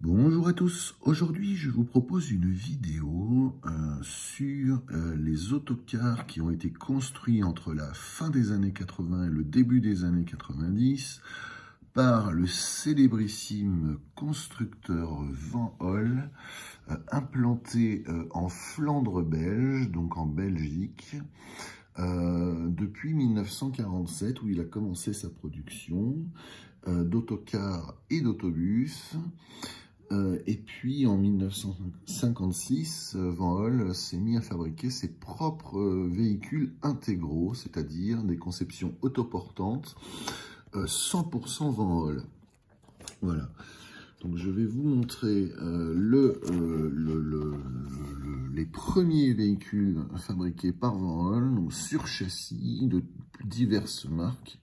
Bonjour à tous, aujourd'hui je vous propose une vidéo sur les autocars qui ont été construits entre la fin des années 80 et le début des années 90 par le célébrissime constructeur Van Holl, implanté en Flandre belge, donc en Belgique, depuis 1947 où il a commencé sa production d'autocars et d'autobus. Et puis en 1956, Van Holl s'est mis à fabriquer ses propres véhicules intégraux, c'est-à-dire des conceptions autoportantes 100% Van Holl. Voilà. Donc je vais vous montrer les premiers véhicules fabriqués par Van Holl, donc sur châssis de diverses marques.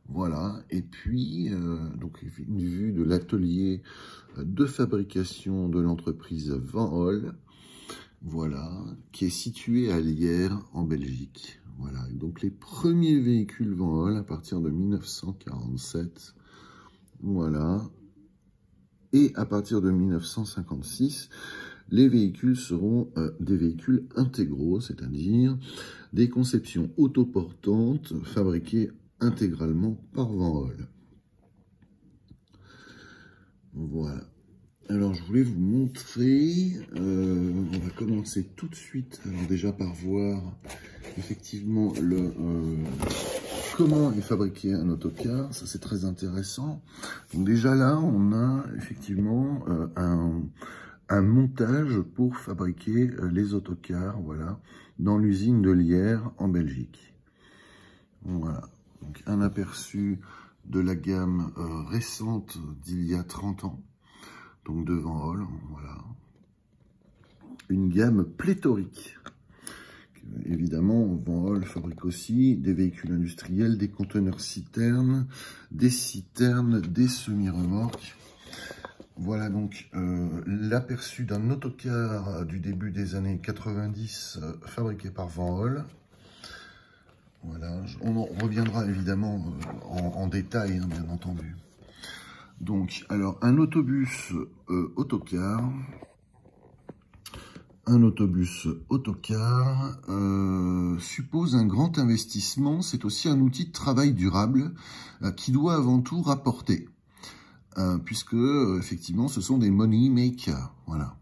Voilà, et puis donc une vue de l'atelier de fabrication de l'entreprise Van Holl, voilà, qui est situé à Lierre en Belgique. Voilà, et donc les premiers véhicules Van Holl à partir de 1947, voilà, et à partir de 1956, les véhicules seront des véhicules intégraux, c'est-à-dire des conceptions autoportantes fabriquées intégralement par Van Holl. Voilà. Alors, je voulais vous montrer, on va commencer tout de suite, alors déjà par voir effectivement comment est fabriqué un autocar, ça c'est très intéressant. Donc déjà là, on a effectivement un montage pour fabriquer les autocars, voilà, dans l'usine de Lierre en Belgique. Voilà. Donc, un aperçu de la gamme récente d'il y a 30 ans, donc de Van Holl, voilà. Une gamme pléthorique. Évidemment, Van Holl fabrique aussi des véhicules industriels, des conteneurs citernes, des semi-remorques. Voilà donc l'aperçu d'un autocar du début des années 90 fabriqué par Van Holl. Voilà, on en reviendra évidemment en détail, hein, bien entendu. Donc, alors, un autobus autocar. Un autobus autocar suppose un grand investissement. C'est aussi un outil de travail durable qui doit avant tout rapporter. Puisque, effectivement, ce sont des money makers. Voilà.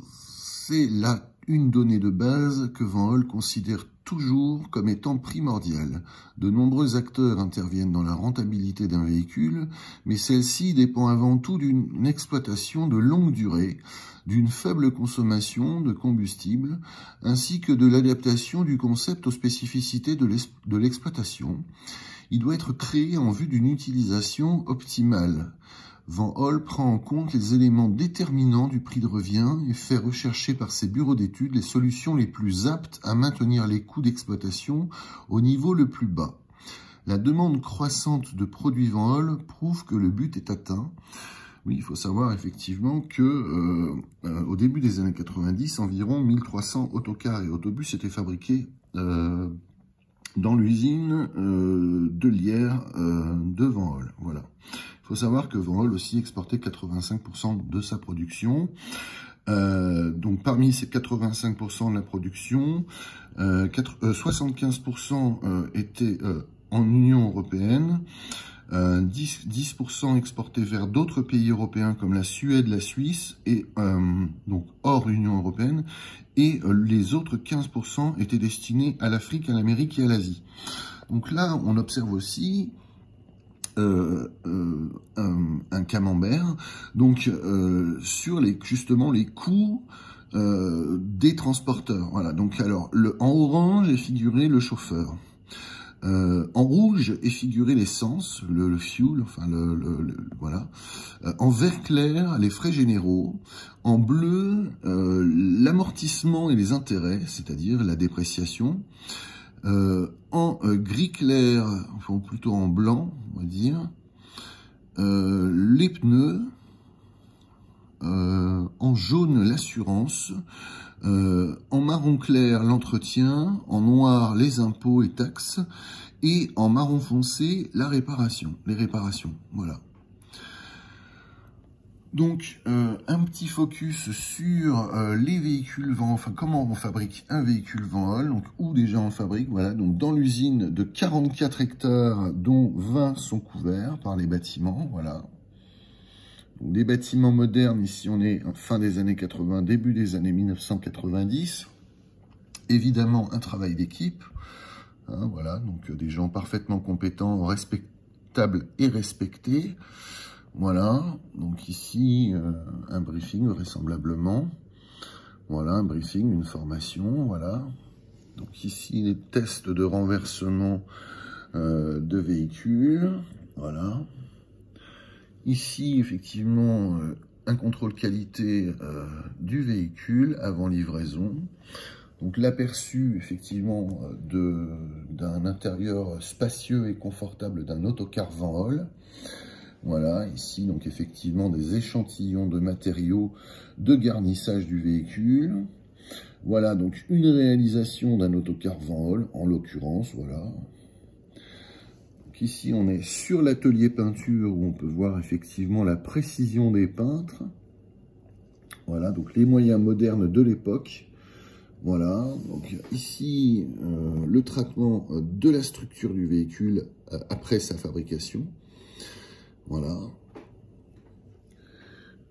C'est là une donnée de base que Van Holl considère toujours comme étant primordiale. De nombreux acteurs interviennent dans la rentabilité d'un véhicule, mais celle-ci dépend avant tout d'une exploitation de longue durée, d'une faible consommation de combustible, ainsi que de l'adaptation du concept aux spécificités de l'exploitation. Il doit être créé en vue d'une utilisation optimale. Van Holl prend en compte les éléments déterminants du prix de revient et fait rechercher par ses bureaux d'études les solutions les plus aptes à maintenir les coûts d'exploitation au niveau le plus bas. La demande croissante de produits Van Holl prouve que le but est atteint. Oui, il faut savoir effectivement que au début des années 90, environ 1300 autocars et autobus étaient fabriqués dans l'usine de Lierre de Van Holl. Voilà. Il faut savoir que Van Holl aussi exportait 85% de sa production. Donc parmi ces 85% de la production, 75% étaient en Union européenne, 10% exportés vers d'autres pays européens comme la Suède, la Suisse, et donc hors Union européenne, et les autres 15% étaient destinés à l'Afrique, à l'Amérique et à l'Asie. Donc là, on observe aussi un camembert, donc sur justement les coûts des transporteurs. Voilà. Donc alors en orange est figuré le chauffeur. En rouge est figuré l'essence, le fuel, enfin voilà. En vert clair, les frais généraux. En bleu, l'amortissement et les intérêts, c'est-à-dire la dépréciation. En gris clair, enfin plutôt en blanc, on va dire, les pneus. En jaune, l'assurance. En marron clair, l'entretien. En noir, les impôts et taxes. Et en marron foncé, les réparations. Voilà. Donc, un petit focus sur les véhicules vent, enfin comment on fabrique un véhicule vent-hall, donc où déjà on le fabrique, voilà, donc dans l'usine de 44 hectares, dont 20 sont couverts par les bâtiments, voilà. Donc, des bâtiments modernes, ici on est fin des années 80, début des années 1990. Évidemment, un travail d'équipe, hein, voilà, donc des gens parfaitement compétents, respectables et respectés. Voilà, donc ici, un briefing vraisemblablement. Voilà, un briefing, une formation, voilà. Donc ici, les tests de renversement de véhicules, voilà. Ici, effectivement, un contrôle qualité du véhicule avant livraison. Donc l'aperçu, effectivement, d'un intérieur spacieux et confortable d'un autocar vent-hall. Voilà, ici, donc effectivement, des échantillons de matériaux de garnissage du véhicule. Voilà, donc une réalisation d'un autocar vent-hall, en l'occurrence, voilà. Donc ici, on est sur l'atelier peinture, où on peut voir effectivement la précision des peintres. Voilà, donc les moyens modernes de l'époque. Voilà, donc ici, le traitement de la structure du véhicule après sa fabrication. Voilà.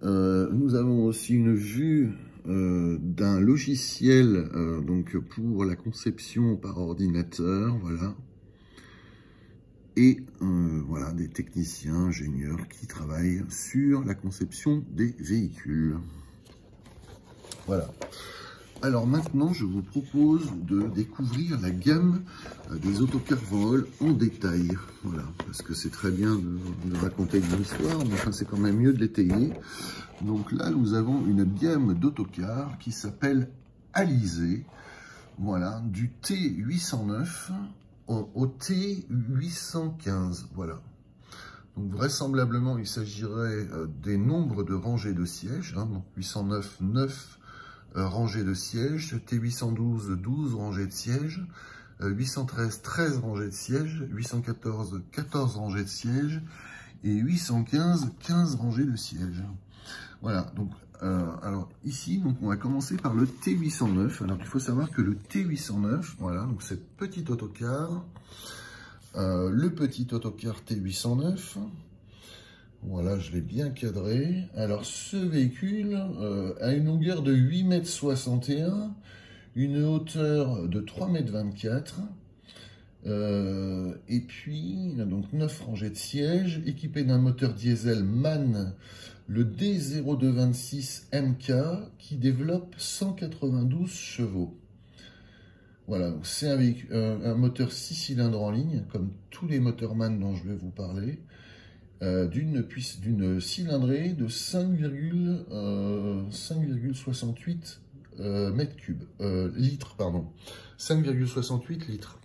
Nous avons aussi une vue d'un logiciel donc pour la conception par ordinateur, voilà. Et voilà, des techniciens, ingénieurs qui travaillent sur la conception des véhicules. Voilà. Alors maintenant, je vous propose de découvrir la gamme des autocars vent-hall en détail. Voilà, parce que c'est très bien de raconter une histoire, mais enfin, c'est quand même mieux de l'étayer. Donc là, nous avons une gamme d'autocars qui s'appelle Alizé. Voilà, du T809 au T815. Voilà. Donc vraisemblablement, il s'agirait des nombres de rangées de sièges. Hein, donc 809, 9 rangées de sièges, T812, 12 rangées de sièges, 813, 13 rangées de sièges, 814, 14 rangées de sièges, et 815, 15 rangées de sièges. Voilà, donc, alors ici, donc, on va commencer par le T809. Alors, il faut savoir que le T809, voilà, donc cette petite autocar, le petit autocar T809, voilà, je l'ai bien cadré. Alors, ce véhicule a une longueur de 8,61 m, une hauteur de 3,24 m, et puis, donc 9 rangées de sièges, équipé d'un moteur diesel MAN, le D0226 MK, qui développe 192 chevaux. Voilà, c'est un moteur 6 cylindres en ligne, comme tous les moteurs MAN dont je vais vous parler. D'une cylindrée de 5,68 mètres cubes, litres, pardon, 5,68 litres.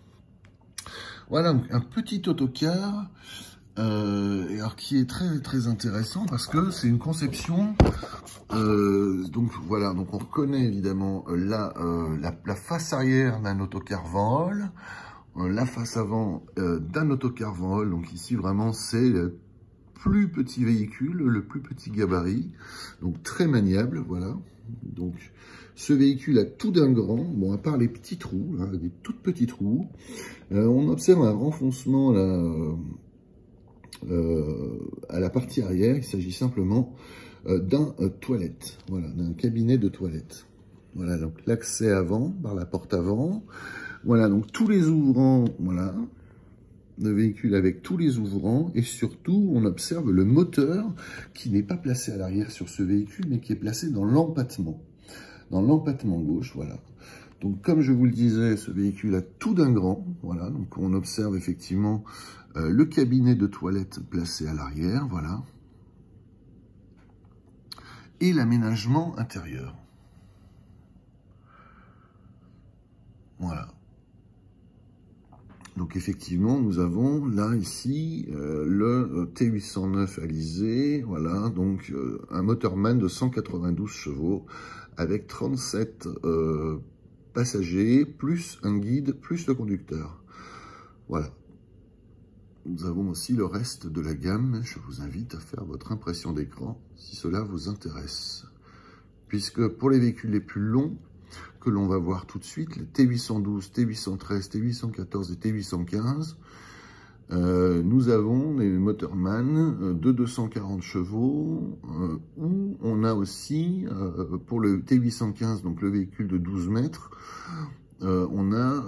Voilà, donc un petit autocar, alors qui est très très intéressant parce que c'est une conception, donc voilà, donc on reconnaît évidemment la face arrière d'un autocar vent-hall, la face avant d'un autocar vent-hall, donc ici vraiment c'est plus petit véhicule, le plus petit gabarit, donc très maniable, voilà. Donc ce véhicule a tout d'un grand, bon à part les petits trous, hein, des toutes petites roues, on observe un renfoncement là, à la partie arrière. Il s'agit simplement d'un toilette, voilà, d'un cabinet de toilette. Voilà, donc l'accès avant, par la porte avant, voilà, donc tous les ouvrants, voilà, de véhicule avec tous les ouvrants, et surtout on observe le moteur qui n'est pas placé à l'arrière sur ce véhicule mais qui est placé dans l'empattement gauche, voilà. Donc comme je vous le disais, ce véhicule a tout d'un grand, voilà, donc on observe effectivement le cabinet de toilette placé à l'arrière, voilà, et l'aménagement intérieur, voilà. Donc effectivement, nous avons là, ici, le T809 Alizé, voilà, donc un moteur MAN de 192 chevaux, avec 37 passagers, plus un guide, plus le conducteur. Voilà. nous avons aussi le reste de la gamme. Je vous invite à faire votre impression d'écran si cela vous intéresse. Puisque pour les véhicules les plus longs, que l'on va voir tout de suite, les T812, T813, T814 et T815, nous avons des moteurs MAN de 240 chevaux, où on a aussi, pour le T815, donc le véhicule de 12 mètres, on a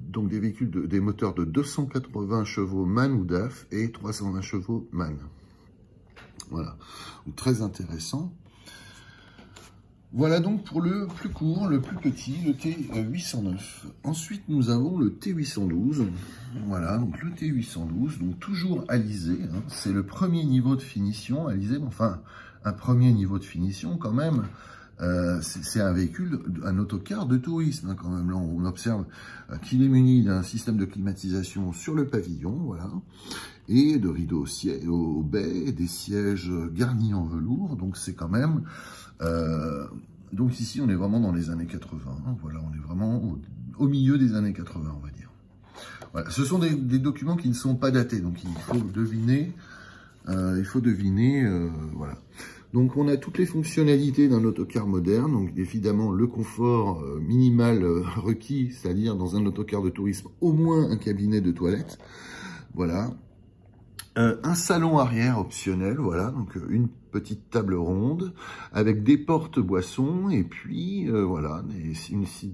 donc des moteurs de 280 chevaux MAN ou DAF et 320 chevaux MAN. Voilà, donc, très intéressant. Voilà donc pour le plus court, le plus petit, le T809. Ensuite, nous avons le T812. Voilà, donc le T812, donc toujours alisé. Hein, c'est le premier niveau de finition alisé, enfin, un premier niveau de finition quand même. C'est un véhicule, un autocar de tourisme hein, quand même. Là, on observe qu'il est muni d'un système de climatisation sur le pavillon, voilà, et de rideaux au baies, des sièges garnis en velours. Donc c'est quand même... donc ici, on est vraiment dans les années 80. Hein, voilà, on est vraiment au milieu des années 80, on va dire. Voilà, ce sont des documents qui ne sont pas datés, donc il faut deviner. Voilà. Donc on a toutes les fonctionnalités d'un autocar moderne, donc évidemment le confort minimal requis, c'est-à-dire dans un autocar de tourisme, au moins un cabinet de toilette, voilà. Un salon arrière optionnel, voilà, donc une petite table ronde avec des portes boissons et puis voilà,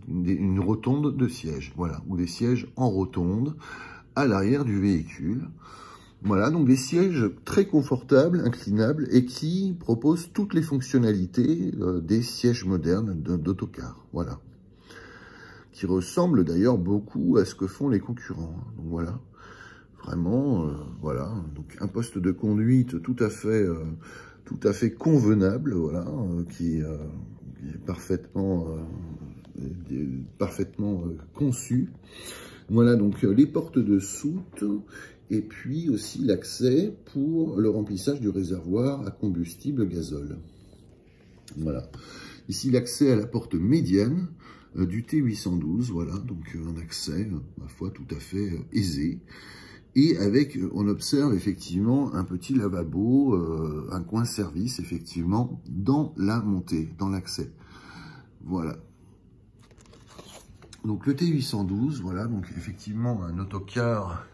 une rotonde de sièges, voilà, ou des sièges en rotonde à l'arrière du véhicule. Voilà, donc des sièges très confortables, inclinables et qui proposent toutes les fonctionnalités des sièges modernes d'autocar, voilà. Qui ressemblent d'ailleurs beaucoup à ce que font les concurrents, hein, donc voilà. Vraiment, voilà, donc un poste de conduite tout à fait convenable, voilà, qui est parfaitement conçu. Voilà, donc les portes de soute et puis aussi l'accès pour le remplissage du réservoir à combustible gazole. Voilà. Ici, l'accès à la porte médiane du T812, voilà, donc un accès, ma foi, tout à fait aisé. Et avec, on observe effectivement un petit lavabo, un coin service, effectivement, dans la montée, dans l'accès. Voilà. Donc le T812, voilà, donc effectivement un autocar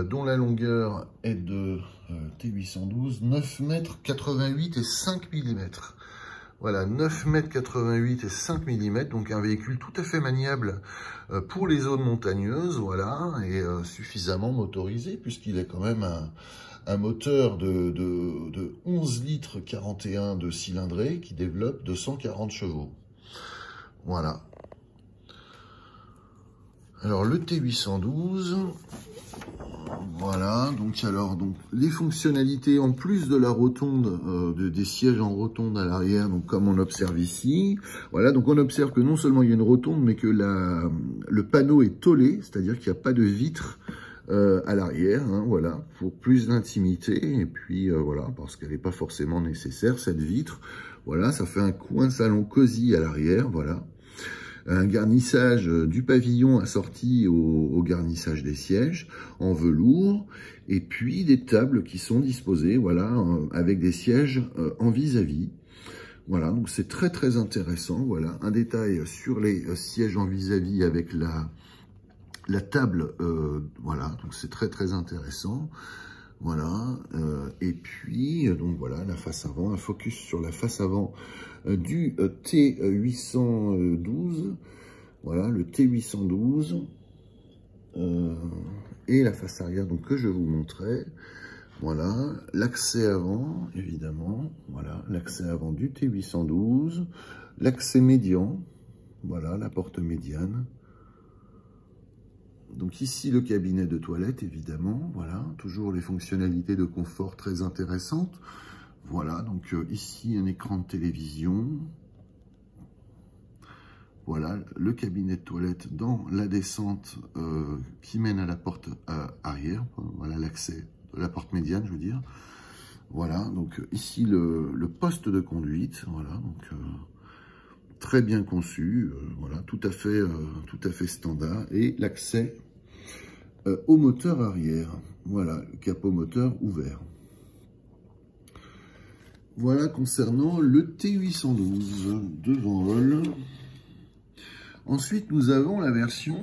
dont la longueur est de T812, 9,88 m et 5 mm. Voilà, 9,88 m et 5 mm, donc un véhicule tout à fait maniable pour les zones montagneuses, voilà, et suffisamment motorisé, puisqu'il est quand même un moteur de 11 litres 41 de cylindrée qui développe 240 chevaux. Voilà. Alors le T812, voilà, donc les fonctionnalités en plus de la rotonde, des sièges en rotonde à l'arrière, donc comme on observe ici, voilà, donc on observe que non seulement il y a une rotonde, mais que le panneau est tôlé, c'est-à-dire qu'il n'y a pas de vitre à l'arrière, hein, voilà, pour plus d'intimité, et puis voilà, parce qu'elle n'est pas forcément nécessaire, cette vitre, voilà, ça fait un coin salon cosy à l'arrière, voilà. Un garnissage du pavillon assorti au garnissage des sièges en velours, et puis des tables qui sont disposées, voilà, avec des sièges en vis-à-vis. Voilà, donc c'est très très intéressant. Voilà, un détail sur les sièges en vis-à-vis avec la table, voilà, donc c'est très très intéressant. Voilà, et puis, donc voilà, la face avant, un focus sur la face avant du T812, voilà, le T812, et la face arrière, donc que je vous montrais, voilà, l'accès avant, évidemment, voilà, l'accès avant du T812, l'accès médian, voilà, la porte médiane. Donc ici, le cabinet de toilette, évidemment, voilà, toujours les fonctionnalités de confort très intéressantes. Voilà, donc ici, un écran de télévision. Voilà, le cabinet de toilette dans la descente qui mène à la porte arrière. Voilà, l'accès de la porte médiane, je veux dire. Voilà, donc ici, le poste de conduite, voilà, donc... très bien conçu, voilà, tout à fait standard, et l'accès au moteur arrière. Voilà, le capot moteur ouvert. Voilà concernant le T812 de Van Hool. Ensuite, nous avons la version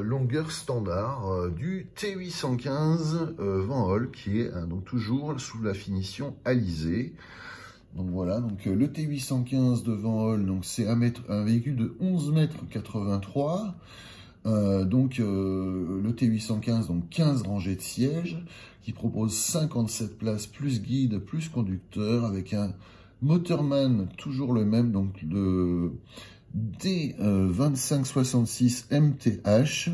longueur standard du T815 Van Hool, qui est donc toujours sous la finition alisée. Donc voilà, donc le T815 de Van Hool, donc c'est un véhicule de 11,83 m. Donc le T815, donc 15 rangées de sièges, qui propose 57 places plus guide, plus conducteur, avec un Motorman toujours le même, donc le D2566 MTH,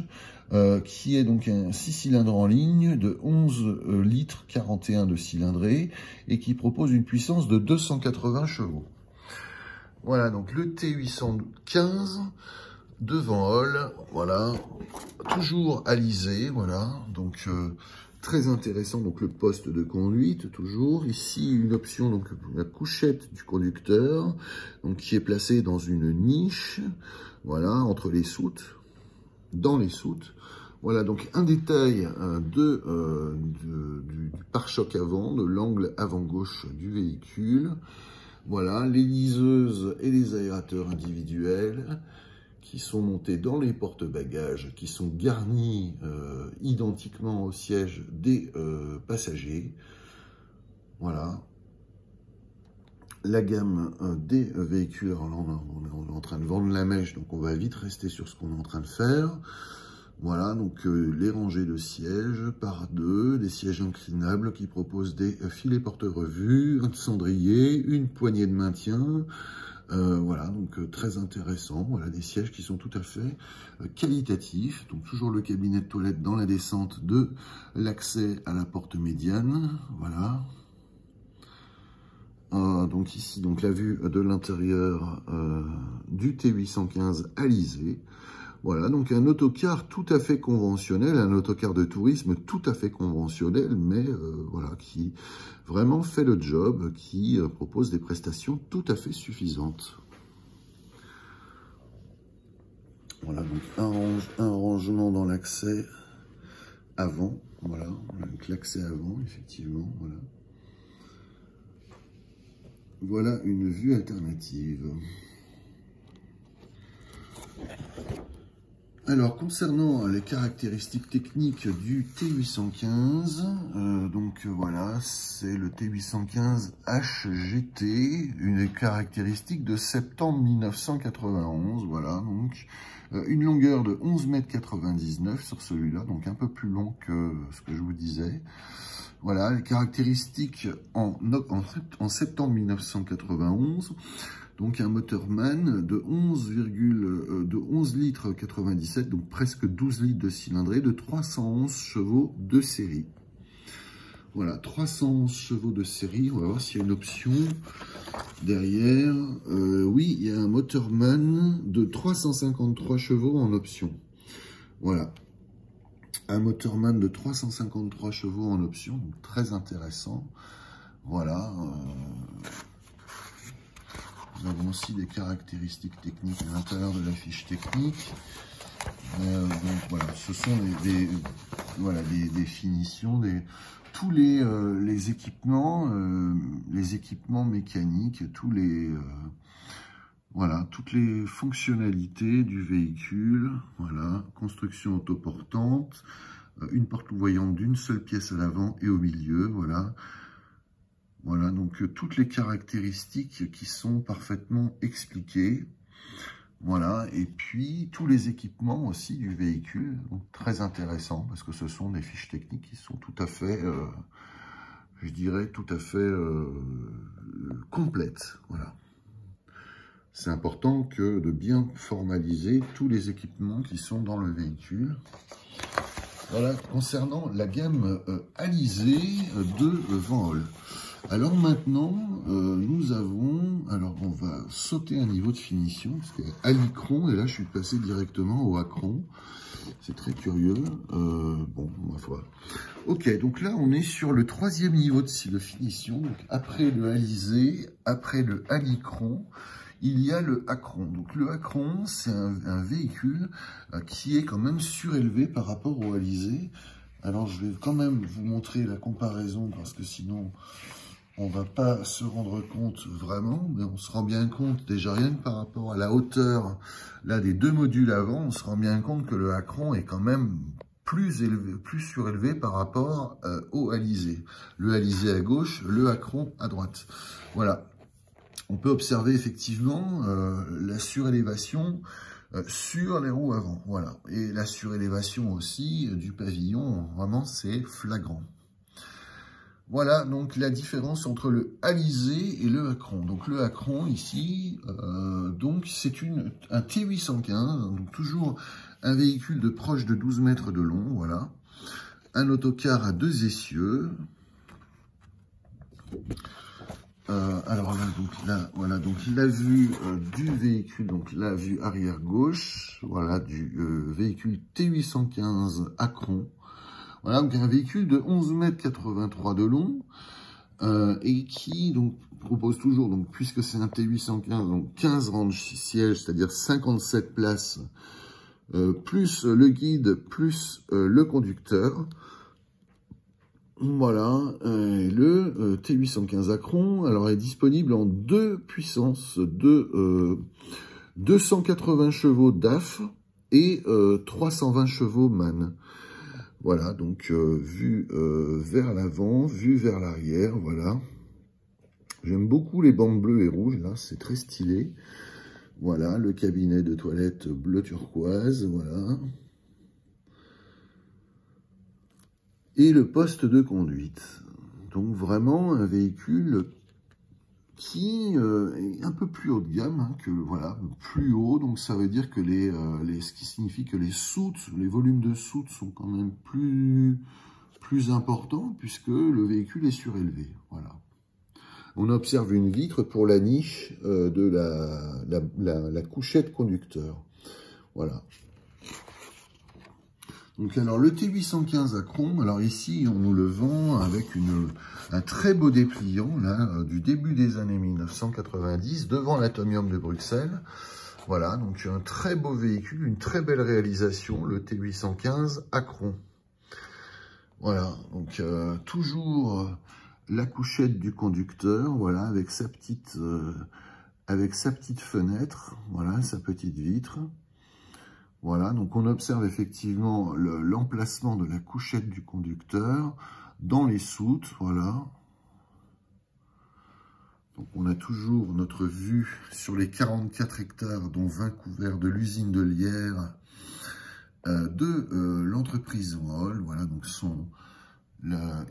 qui est donc un 6 cylindres en ligne de 11 litres 41 de cylindrée et qui propose une puissance de 280 chevaux. Voilà, donc le T815 de Van Hool, voilà, toujours alisé, voilà, donc très intéressant, donc le poste de conduite, toujours. Ici, une option, donc la couchette du conducteur, donc qui est placée dans une niche, voilà, entre les soutes, dans les soutes. Voilà, donc un détail du pare-choc avant, de l'angle avant-gauche du véhicule. Voilà, les liseuses et les aérateurs individuels qui sont montés dans les porte-bagages, qui sont garnis identiquement au siège des passagers. Voilà. La gamme des véhicules, alors là, on est en train de vendre la mèche, donc on va vite rester sur ce qu'on est en train de faire. Voilà, donc les rangées de sièges par deux, des sièges inclinables qui proposent des filets porte-revues, un cendrier, une poignée de maintien. Voilà, donc très intéressant. Voilà, des sièges qui sont tout à fait qualitatifs. Donc toujours le cabinet de toilette dans la descente de l'accès à la porte médiane. Voilà. Donc ici, donc la vue de l'intérieur du T815 alisé. Voilà, donc un autocar tout à fait conventionnel, un autocar de tourisme tout à fait conventionnel, mais voilà, qui vraiment fait le job, qui propose des prestations tout à fait suffisantes. Voilà, donc un rangement dans l'accès avant, voilà, avec l'accès avant, effectivement, voilà. Voilà une vue alternative. Alors, concernant les caractéristiques techniques du T815, donc voilà, c'est le T815 HGT, une caractéristique de septembre 1991, voilà, donc une longueur de 11,99 m sur celui-là, donc un peu plus long que ce que je vous disais. Voilà, les caractéristiques en septembre 1991. Donc un Motorman de 11 litres 97, donc presque 12 litres de cylindrée, de 311 chevaux de série. Voilà, 311 chevaux de série. On va voir s'il y a une option derrière. Oui, il y a un Motorman de 353 chevaux en option. Voilà. Un Motorman de 353 chevaux en option, donc très intéressant. Voilà. Nous avons aussi des caractéristiques techniques à l'intérieur de la fiche technique. Donc voilà, ce sont des finitions, tous les équipements mécaniques, voilà, toutes les fonctionnalités du véhicule. Voilà, construction autoportante, une porte louvoyante d'une seule pièce à l'avant et au milieu. Voilà. Voilà, donc toutes les caractéristiques qui sont parfaitement expliquées. Voilà, et puis tous les équipements aussi du véhicule, donc très intéressant parce que ce sont des fiches techniques qui sont tout à fait, je dirais, tout à fait complètes. Voilà. C'est important de bien formaliser tous les équipements qui sont dans le véhicule. Voilà, concernant la gamme alisée de Van Hool. Alors maintenant, nous avons, alors on va sauter un niveau de finition, parce qu'il y a Alicron, et là je suis passé directement au Acron. C'est très curieux. Bon, ma foi. Ok, donc là on est sur le 3e niveau de finition. Donc après le alisé, après le Alicron, il y a le Acron. Donc le Acron, c'est un véhicule qui est quand même surélevé par rapport au alisé. Alors, je vais quand même vous montrer la comparaison, parce que sinon, on va pas se rendre compte vraiment, mais on se rend bien compte, déjà rien que par rapport à la hauteur là des deux modules avant, on se rend bien compte que le Acron est quand même plus élevé, plus surélevé par rapport au Alizé. Le Alizé à gauche, le Acron à droite. Voilà. On peut observer effectivement la surélévation sur les roues avant. Voilà. Et la surélévation aussi du pavillon, vraiment c'est flagrant. Voilà donc la différence entre le Alizé et le Acron. Donc le Acron ici, donc c'est un T815, donc toujours un véhicule de proche de 12 mètres de long, voilà. Un autocar à 2 essieux. Alors là, voilà, donc la vue du véhicule, donc la vue arrière gauche, voilà, du véhicule T815 Acron. Voilà, donc un véhicule de 11,83 m de long et qui donc propose toujours, donc puisque c'est un T815, donc 15 rangs de sièges, c'est-à-dire 57 places, plus le guide, plus le conducteur. Voilà, le T815 Acron, alors est disponible en 2 puissances de 280 chevaux DAF et 320 chevaux MAN. Voilà, donc vue vers l'avant, vue vers l'arrière, voilà. J'aime beaucoup les bandes bleues et rouges, là, c'est très stylé. Voilà, le cabinet de toilette bleu turquoise, voilà. Et le poste de conduite. Donc vraiment un véhicule qui est un peu plus haut de gamme, hein, que voilà, plus haut, donc ça veut dire que ce qui signifie que les soutes, les volumes de soutes sont quand même plus importants, puisque le véhicule est surélevé, voilà. On observe une vitre pour la niche de la couchette conducteur, voilà. Donc alors le T815 Acron, alors ici on nous le vend avec un très beau dépliant là du début des années 1990 devant l'Atomium de Bruxelles. Voilà, donc un très beau véhicule, une très belle réalisation, le T815 Acron. Voilà, donc toujours la couchette du conducteur, voilà, avec sa petite fenêtre, voilà, sa petite vitre. Voilà, donc on observe effectivement l'emplacement de la couchette du conducteur dans les soutes, voilà. Donc on a toujours notre vue sur les 44 hectares, dont 20 couverts de l'usine de Lierre, de l'entreprise Roll. Voilà, donc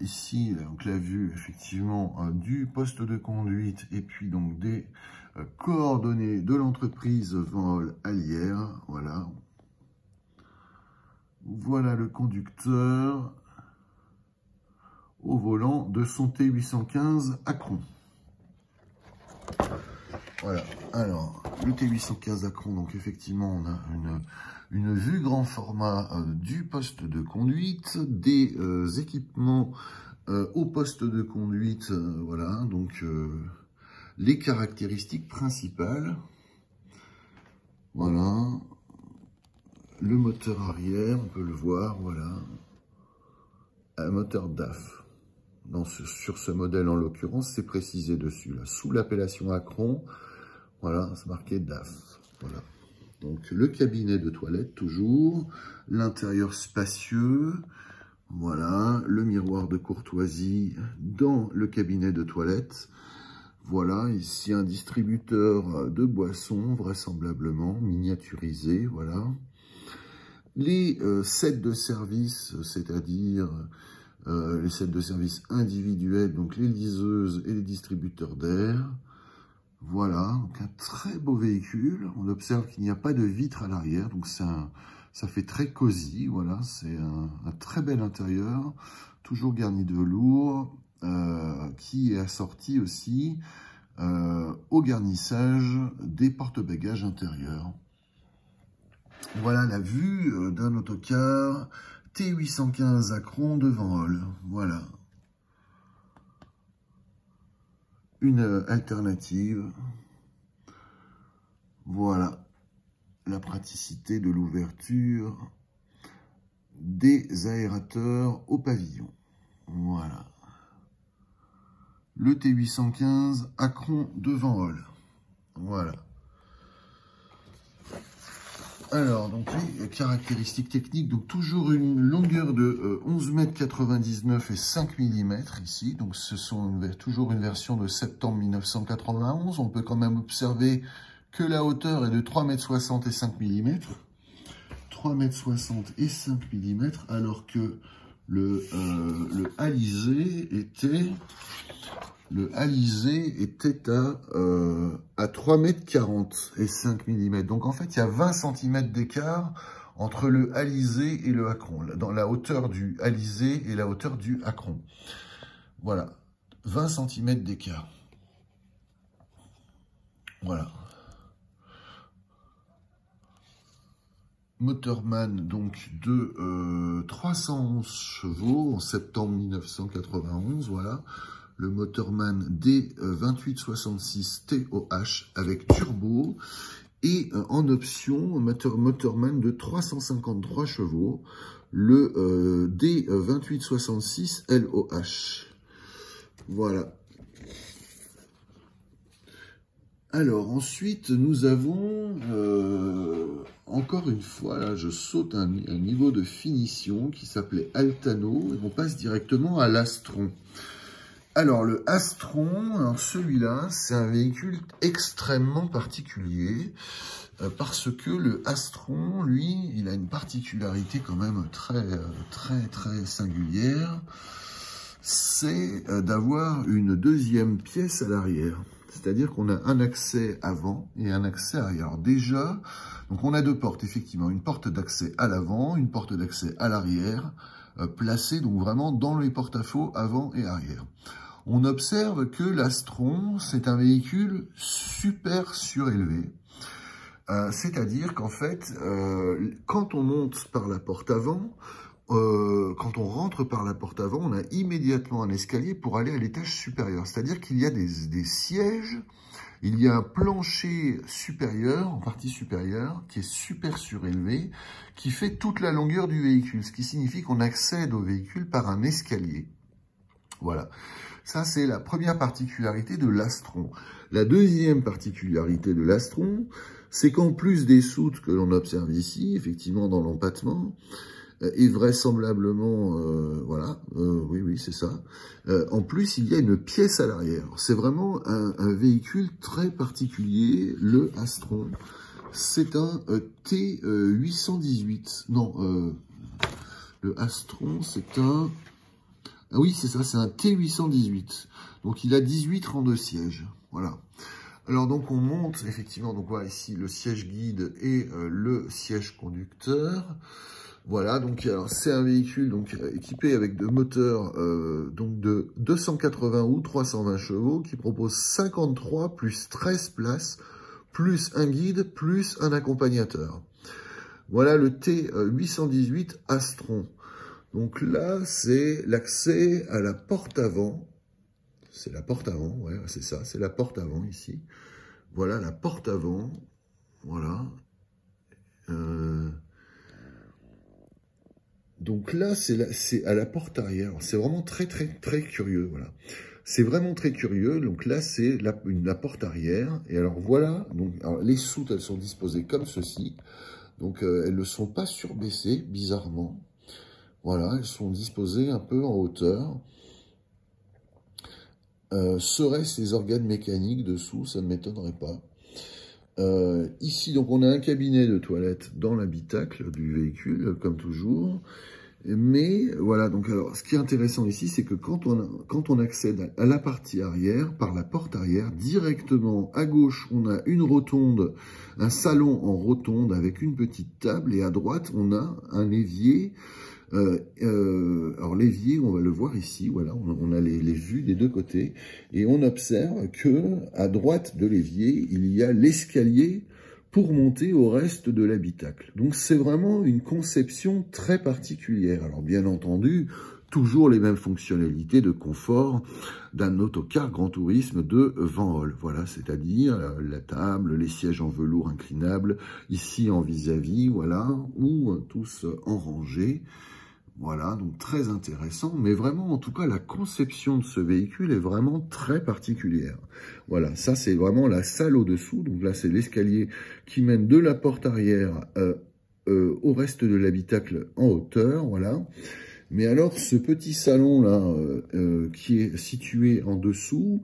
ici donc la vue effectivement du poste de conduite et puis donc des coordonnées de l'entreprise Vol à Lierre, voilà. Voilà le conducteur au volant de son T815 Acron. Voilà, alors le T815 Acron, donc effectivement on a une vue grand format du poste de conduite, des équipements au poste de conduite, voilà, donc les caractéristiques principales, voilà. Le moteur arrière, on peut le voir, voilà, un moteur DAF. Sur ce modèle en l'occurrence, c'est précisé dessus, là, sous l'appellation Acron, voilà, c'est marqué DAF, voilà. Donc le cabinet de toilette toujours, l'intérieur spacieux, voilà, le miroir de courtoisie dans le cabinet de toilette. Voilà, ici un distributeur de boissons, vraisemblablement, miniaturisé, voilà. Les sets de service, c'est-à-dire les sets de service individuels, donc les liseuses et les distributeurs d'air. Voilà, donc un très beau véhicule. On observe qu'il n'y a pas de vitre à l'arrière, donc ça fait très cosy. Voilà, c'est un très bel intérieur, toujours garni de velours, qui est assorti aussi au garnissage des porte-bagages intérieurs. Voilà la vue d'un autocar T815 Acron de Vanholle. Voilà. Une alternative. Voilà. La praticité de l'ouverture des aérateurs au pavillon. Voilà. Le T815 Acron devant Hall. Voilà. Alors, donc les caractéristiques techniques, donc toujours une longueur de 11,99 m et 5 mm ici. Donc ce sont toujours une version de septembre 1991. On peut quand même observer que la hauteur est de 3,60 m et 5 mm. 3,60 m et 5 mm, alors que le alizé était à 3,40 m et 5 mm. Donc en fait, il y a 20 cm d'écart entre le alizé et le acron, dans la hauteur du alizé et la hauteur du acron. Voilà, 20 cm d'écart. Voilà. Motorman donc de 311 chevaux en septembre 1991, voilà. Le Motorman D2866 TOH avec turbo et en option Motorman de 353 chevaux, le D2866 LOH. Voilà. Alors ensuite nous avons encore une fois, là je saute un niveau de finition qui s'appelait Altano et on passe directement à l'Astron. Alors le Astron, celui-là c'est un véhicule extrêmement particulier parce que le Astron, lui, il a une particularité quand même très singulière, c'est d'avoir une deuxième pièce à l'arrière. C'est-à-dire qu'on a un accès avant et un accès arrière. Alors déjà, donc on a deux portes, effectivement. Une porte d'accès à l'avant, une porte d'accès à l'arrière, placées donc vraiment dans les porte-à-faux avant et arrière. On observe que l'Astron, c'est un véhicule super surélevé. C'est-à-dire qu'en fait, quand on monte par la porte avant, quand on rentre par la porte avant, on a immédiatement un escalier pour aller à l'étage supérieur. C'est-à-dire qu'il y a des sièges, il y a un plancher supérieur, en partie supérieure, qui est super surélevé, qui fait toute la longueur du véhicule, ce qui signifie qu'on accède au véhicule par un escalier. Voilà. Ça, c'est la première particularité de l'Astron. La deuxième particularité de l'Astron, c'est qu'en plus des soutes que l'on observe ici, effectivement dans l'empattement, et vraisemblablement, voilà, oui, c'est ça. En plus, il y a une pièce à l'arrière. C'est vraiment un véhicule très particulier, le Astron. C'est un T818. Non, le Astron, c'est un... Ah oui, c'est ça, c'est un T818. Donc, il a 18 rangs de sièges. Voilà. Alors, donc, on monte, effectivement, donc voilà, ici, le siège guide et le siège conducteur. Voilà, donc c'est un véhicule donc équipé avec de moteurs donc de 280 ou 320 chevaux qui propose 53 plus 13 places, plus un guide, plus un accompagnateur. Voilà le T818 Astron. Donc là, c'est l'accès à la porte avant. C'est la porte avant, ouais, c'est ça, c'est la porte avant ici. Voilà la porte avant, voilà. Donc là, c'est à la porte arrière. C'est vraiment très curieux, voilà. C'est vraiment très curieux. Donc là, c'est la porte arrière. Et alors voilà, donc alors, les soutes, elles sont disposées comme ceci. Donc elles ne sont pas surbaissées, bizarrement. Voilà, elles sont disposées un peu en hauteur. Seraient-ce les organes mécaniques dessous? Ça ne m'étonnerait pas. Ici, donc, on a un cabinet de toilette dans l'habitacle du véhicule, comme toujours. Mais, voilà, donc, alors, ce qui est intéressant ici, c'est que quand on accède à la partie arrière, par la porte arrière, directement à gauche, on a une rotonde, un salon en rotonde avec une petite table, et à droite, on a un évier. Alors l'évier, on va le voir ici, voilà, on a les vues des deux côtés, et on observe que à droite de l'évier, il y a l'escalier pour monter au reste de l'habitacle. Donc c'est vraiment une conception très particulière. Alors bien entendu, toujours les mêmes fonctionnalités de confort d'un autocar Grand Tourisme de Van Hool. Voilà, c'est-à-dire la table, les sièges en velours inclinables, ici en vis-à-vis, voilà, ou tous en rangée. Voilà, donc très intéressant, mais vraiment, en tout cas, la conception de ce véhicule est vraiment très particulière. Voilà, ça c'est vraiment la salle au-dessous, donc là c'est l'escalier qui mène de la porte arrière au reste de l'habitacle en hauteur, voilà. Mais alors, ce petit salon-là, qui est situé en dessous,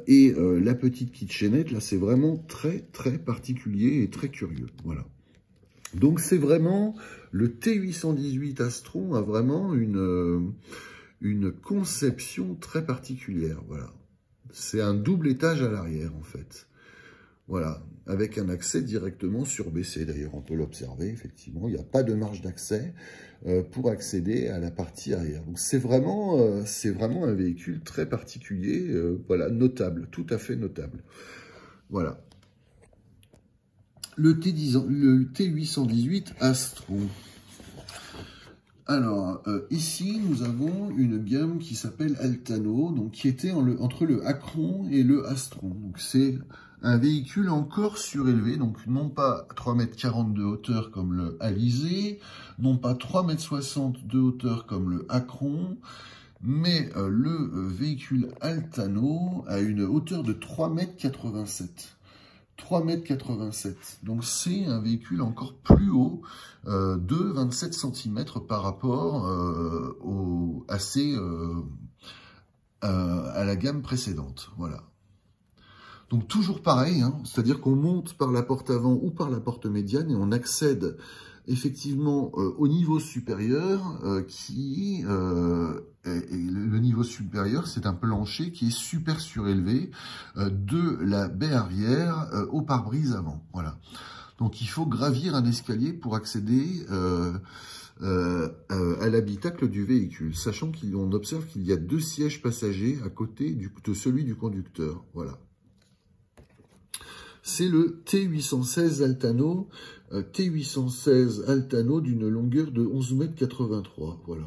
et la petite kitchenette, là, c'est vraiment très, très particulier et très curieux, voilà. Donc, c'est vraiment, le T818 Astron a vraiment une conception très particulière, voilà. C'est un double étage à l'arrière, en fait. Voilà, avec un accès directement surbaissé. D'ailleurs, on peut l'observer, effectivement, il n'y a pas de marge d'accès pour accéder à la partie arrière. Donc, c'est vraiment un véhicule très particulier, voilà, notable, tout à fait notable. Voilà. Le T818 Astron. Alors, ici, nous avons une gamme qui s'appelle Altano, donc qui était entre le Acron et le Astron. Donc, c'est un véhicule encore surélevé, donc non pas 3,40 m de hauteur comme le Alizé, non pas 3,60 m de hauteur comme le Acron, mais le véhicule Altano a une hauteur de 3,87 m. 3,87 m. Donc c'est un véhicule encore plus haut de 27 cm par rapport à la gamme précédente. Voilà. Donc toujours pareil, hein, c'est-à-dire qu'on monte par la porte avant ou par la porte médiane et on accède effectivement au niveau supérieur le niveau supérieur, c'est un plancher qui est super surélevé de la baie arrière au pare-brise avant. Voilà. Donc il faut gravir un escalier pour accéder à l'habitacle du véhicule, sachant qu'on observe qu'il y a 2 sièges passagers à côté de celui du conducteur. Voilà. C'est le T816 Altano, d'une longueur de 11,83 m, voilà.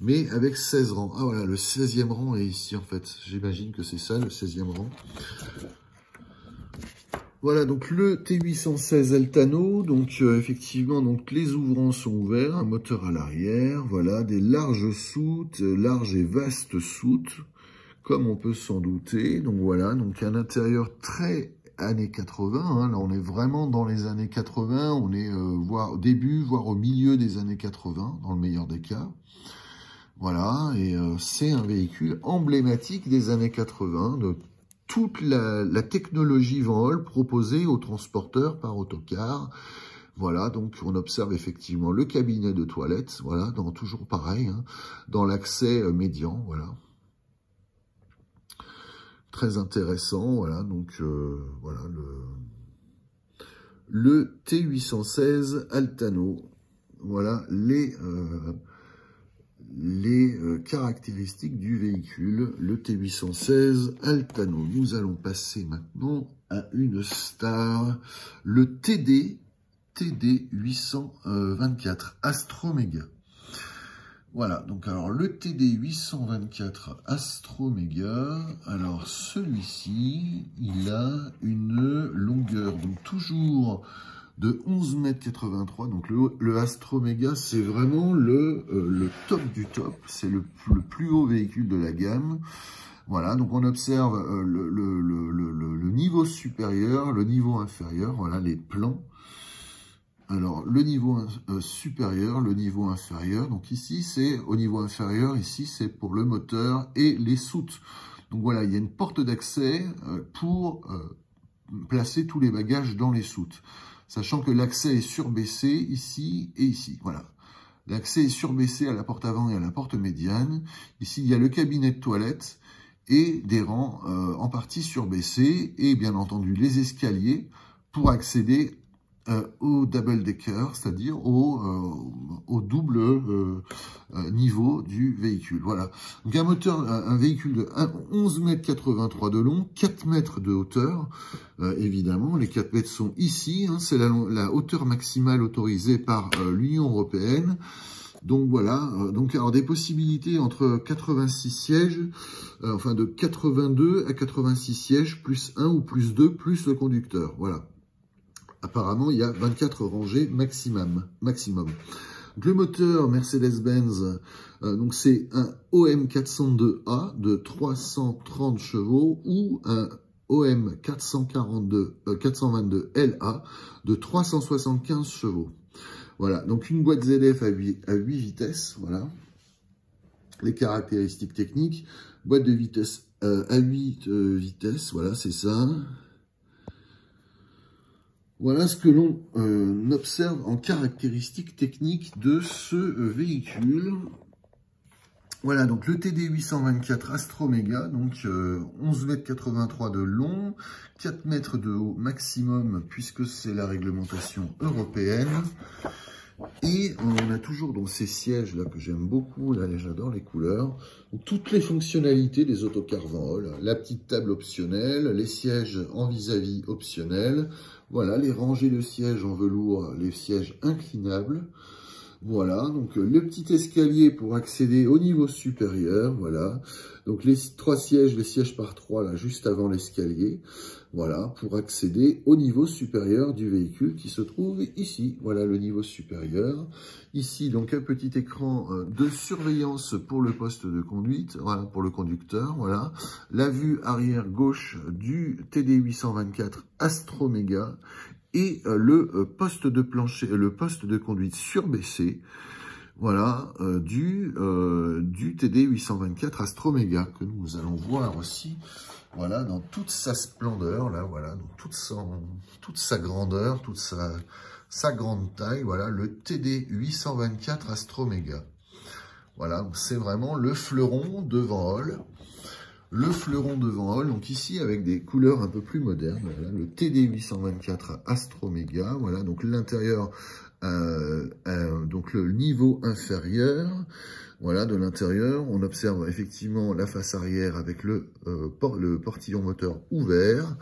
Mais avec 16 rangs. Ah voilà, le 16e rang est ici en fait. J'imagine que c'est ça, le 16e rang. Voilà, donc le T816 Altano, donc effectivement, donc les ouvrants sont ouverts, un moteur à l'arrière, voilà, des larges soutes, larges et vastes soutes, comme on peut s'en douter. Donc voilà, donc un intérieur très années 80, hein, là on est vraiment dans les années 80, on est voire au début, voire au milieu des années 80, dans le meilleur des cas. Voilà, et c'est un véhicule emblématique des années 80, de toute la technologie Van Hool proposée aux transporteurs par autocar. Voilà, donc on observe effectivement le cabinet de toilette, voilà, toujours pareil, hein, dans l'accès médian, voilà. Très intéressant, voilà, donc voilà le T816 Altano, voilà les caractéristiques du véhicule, le T816 Altano. Nous allons passer maintenant à une star, le TD 824 Astroméga. Voilà, donc alors le TD 824 Astroméga, alors celui-ci, il a une longueur, donc toujours de 11,83 m, donc le Astroméga, c'est vraiment le top du top, c'est le plus haut véhicule de la gamme. Voilà, donc on observe le niveau supérieur, le niveau inférieur, voilà les plans. Alors, le niveau supérieur, le niveau inférieur. Donc ici, c'est au niveau inférieur. Ici, c'est pour le moteur et les soutes. Donc voilà, il y a une porte d'accès pour placer tous les bagages dans les soutes. Sachant que l'accès est surbaissé ici et ici. Voilà. L'accès est surbaissé à la porte avant et à la porte médiane. Ici, il y a le cabinet de toilette et des rangs en partie surbaissés. Et bien entendu, les escaliers pour accéder au double decker, c'est-à-dire au double niveau du véhicule. Voilà. Donc un véhicule de 11,83 m de long, 4 mètres de hauteur. Évidemment, les 4 mètres sont ici. Hein, c'est la hauteur maximale autorisée par l'Union européenne. Donc voilà, donc alors des possibilités entre 86 sièges, enfin de 82 à 86 sièges, plus 1 ou plus 2, plus le conducteur, voilà. Apparemment, il y a 24 rangées maximum. Donc, le moteur Mercedes-Benz, donc c'est un OM 402A de 330 chevaux ou un OM 422 LA de 375 chevaux. Voilà, donc une boîte ZF à 8 vitesses, voilà. Les caractéristiques techniques, boîte de vitesse à 8 vitesses, voilà, c'est ça. Voilà ce que l'on observe en caractéristiques techniques de ce véhicule. Voilà, donc le TD 824 Astromega, donc 11,83 m de long, 4 mètres de haut maximum, puisque c'est la réglementation européenne. Et on a toujours dans ces sièges là que j'aime beaucoup, là j'adore les couleurs, donc, toutes les fonctionnalités des autocars Van Holl, la petite table optionnelle, les sièges en vis-à-vis optionnels, voilà, les rangées de sièges en velours, les sièges inclinables, voilà, donc le petit escalier pour accéder au niveau supérieur, voilà, donc les 3 sièges, les sièges par 3 là, juste avant l'escalier, voilà, pour accéder au niveau supérieur du véhicule qui se trouve ici, voilà le niveau supérieur, ici donc un petit écran de surveillance pour le poste de conduite, voilà, pour le conducteur, voilà, la vue arrière gauche du TD 824 Astromega, et le poste de plancher, le poste de conduite surbaissé, voilà, du TD 824 Astromega, que nous allons voir aussi, voilà, dans toute sa splendeur, là, voilà, dans toute sa grandeur, toute sa grande taille, voilà, le TD 824 Astromega. Voilà, c'est vraiment le fleuron de Van Holl. Le fleuron de Van Holl, donc ici avec des couleurs un peu plus modernes, voilà, le TD 824 Astromega, voilà, donc l'intérieur, donc le niveau inférieur, voilà, de l'intérieur, on observe effectivement la face arrière avec le portillon moteur ouvert,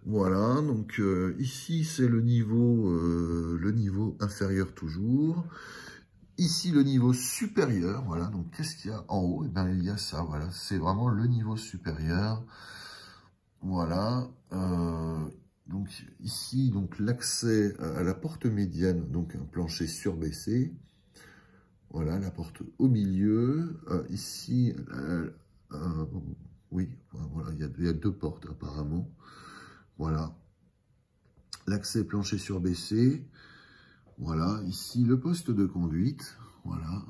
voilà, donc ici c'est le niveau inférieur toujours. Ici, le niveau supérieur, voilà, donc qu'est-ce qu'il y a en haut? Eh bien, il y a ça, voilà, c'est vraiment le niveau supérieur, voilà, donc ici, donc l'accès à la porte médiane, donc un plancher surbaissé, voilà, la porte au milieu, ici, oui, voilà, il y a 2 portes apparemment, voilà, l'accès plancher surbaissé. Voilà, ici le poste de conduite, voilà,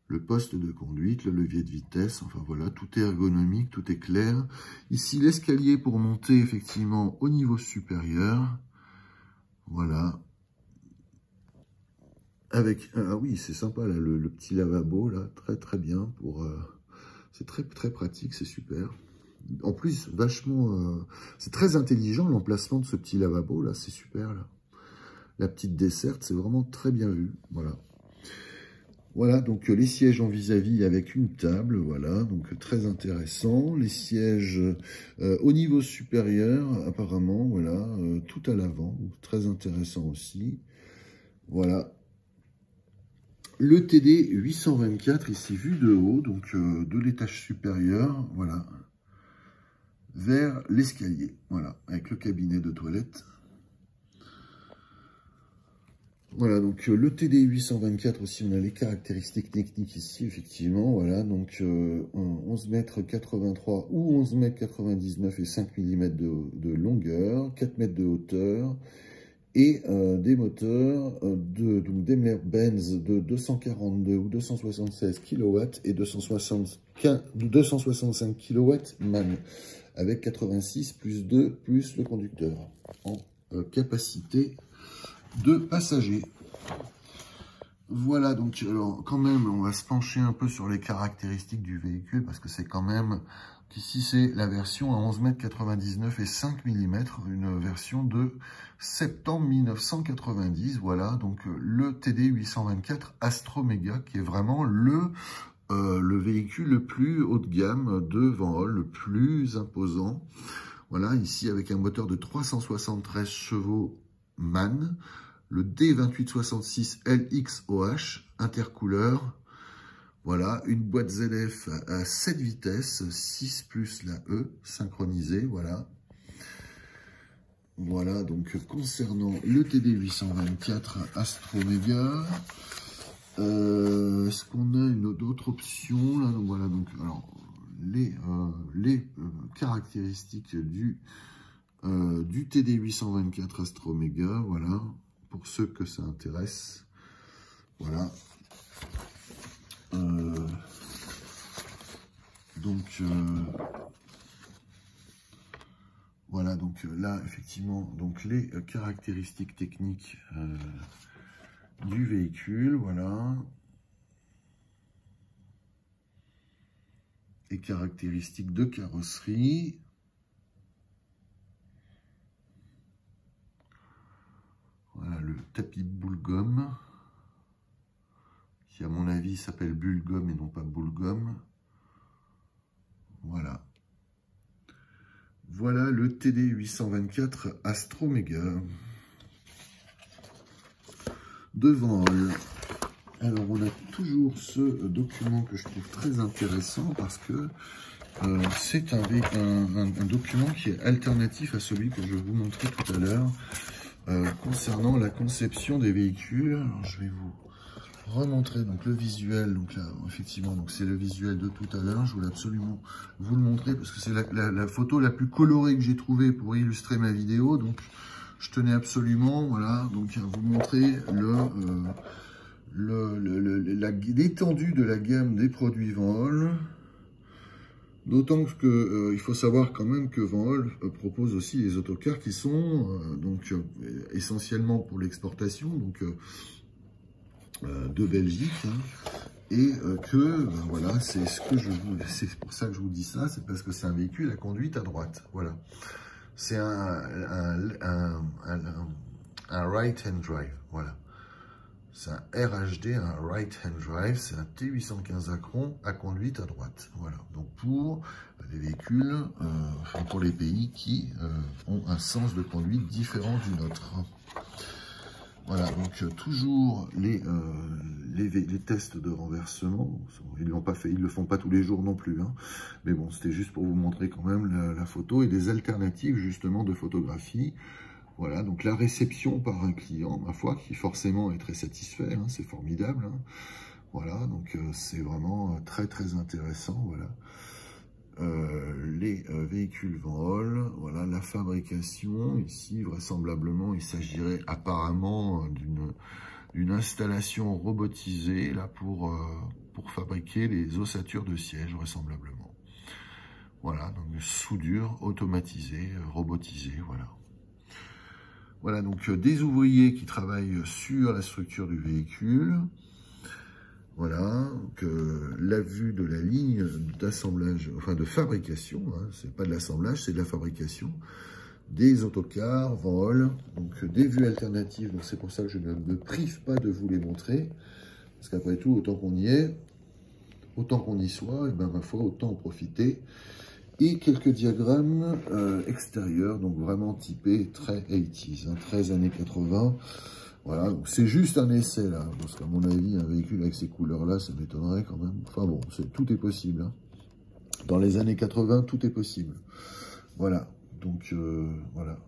le poste de conduite, le levier de vitesse, enfin voilà, tout est ergonomique, tout est clair. Ici l'escalier pour monter effectivement au niveau supérieur, voilà, avec, ah oui c'est sympa là, le petit lavabo là, très bien, pour, c'est très pratique, c'est super. En plus, vachement, c'est très intelligent l'emplacement de ce petit lavabo là, c'est super là. La petite desserte, c'est vraiment très bien vu, voilà. Voilà, donc les sièges en vis-à-vis avec une table, voilà, donc très intéressant. Les sièges au niveau supérieur, apparemment, voilà, tout à l'avant, très intéressant aussi. Voilà. Le TD 824, ici vu de haut, donc de l'étage supérieur, voilà, vers l'escalier, voilà, avec le cabinet de toilette. Voilà, donc le TD 824 aussi, on a les caractéristiques techniques ici, effectivement, voilà, donc 11,83 m ou 11,99 m et 5 mm de longueur, 4 mètres de hauteur, et des moteurs donc Daimler-Benz de 242 ou 276 kW et 265 kW man, avec 86 plus 2 plus le conducteur, en capacité de passagers. Voilà, donc alors quand même on va se pencher un peu sur les caractéristiques du véhicule, parce que c'est quand même, ici c'est la version à 11,99 m et 5 mm, une version de septembre 1990, voilà, donc le TD 824 Astromega, qui est vraiment le véhicule le plus haut de gamme de Van Holl, le plus imposant, voilà, ici avec un moteur de 373 chevaux man, le D2866 LXOH, intercouleur. Voilà, une boîte ZF à 7 vitesses, 6 plus la E, synchronisée, voilà. Voilà, donc concernant le TD824 Astromega, est-ce qu'on a une autre option là? Donc, voilà, donc alors les caractéristiques du TD824 Astromega, voilà, pour ceux que ça intéresse, voilà. Voilà, donc là, effectivement, donc les caractéristiques techniques du véhicule, voilà. Et caractéristiques de carrosserie. Voilà, le tapis boule gomme, qui à mon avis s'appelle bulle gomme et non pas boule gomme. Voilà. Voilà le TD824 Astromega. Devant, alors on a toujours ce document que je trouve très intéressant parce que c'est un document qui est alternatif à celui que je vous montrais tout à l'heure concernant la conception des véhicules. Alors, je vais vous remontrer donc le visuel. Donc là, effectivement, donc c'est le visuel de tout à l'heure. Je voulais absolument vous le montrer parce que c'est la photo la plus colorée que j'ai trouvée pour illustrer ma vidéo. Donc, je tenais absolument, voilà, donc à vous montrer l'étendue de la gamme des produits Van Hool. D'autant que il faut savoir quand même que Van Hool propose aussi des autocars qui sont essentiellement pour l'exportation, donc de Belgique, hein, et voilà, c'est pour ça que je vous dis ça, c'est parce que c'est un véhicule à conduite à droite, voilà. C'est un right-hand drive, voilà. C'est un RHD, un right-hand drive, c'est un T815 Acron à conduite à droite, voilà. Donc pour les véhicules, pour les pays qui ont un sens de conduite différent du nôtre. Voilà, donc toujours les tests de renversement. Ils l'ont pas fait, ils le font pas tous les jours non plus, hein. Mais bon, c'était juste pour vous montrer quand même la photo et des alternatives justement de photographie. Voilà, donc la réception par un client, ma foi, qui forcément est très satisfait, hein, c'est formidable, hein. Voilà, donc c'est vraiment très très intéressant, voilà. Les véhicules Van Hool, voilà, la fabrication, ici vraisemblablement il s'agirait apparemment d'une installation robotisée là pour fabriquer les ossatures de siège vraisemblablement. Voilà, donc soudure automatisée, robotisée, voilà. Voilà, donc des ouvriers qui travaillent sur la structure du véhicule. Voilà, donc la vue de la ligne d'assemblage, enfin de fabrication, hein, c'est pas de l'assemblage, c'est de la fabrication, des autocars Van Hool, donc des vues alternatives, donc c'est pour ça que je ne me prive pas de vous les montrer, parce qu'après tout, autant qu'on y est, autant qu'on y soit, et ben ma foi, autant en profiter. Et quelques diagrammes extérieurs, donc vraiment typés très 80s, hein, très années 80. Voilà, donc c'est juste un essai là, parce qu'à mon avis, un véhicule avec ces couleurs-là, ça m'étonnerait quand même. Enfin bon, tout est possible, hein. Dans les années 80, tout est possible. Voilà, donc voilà.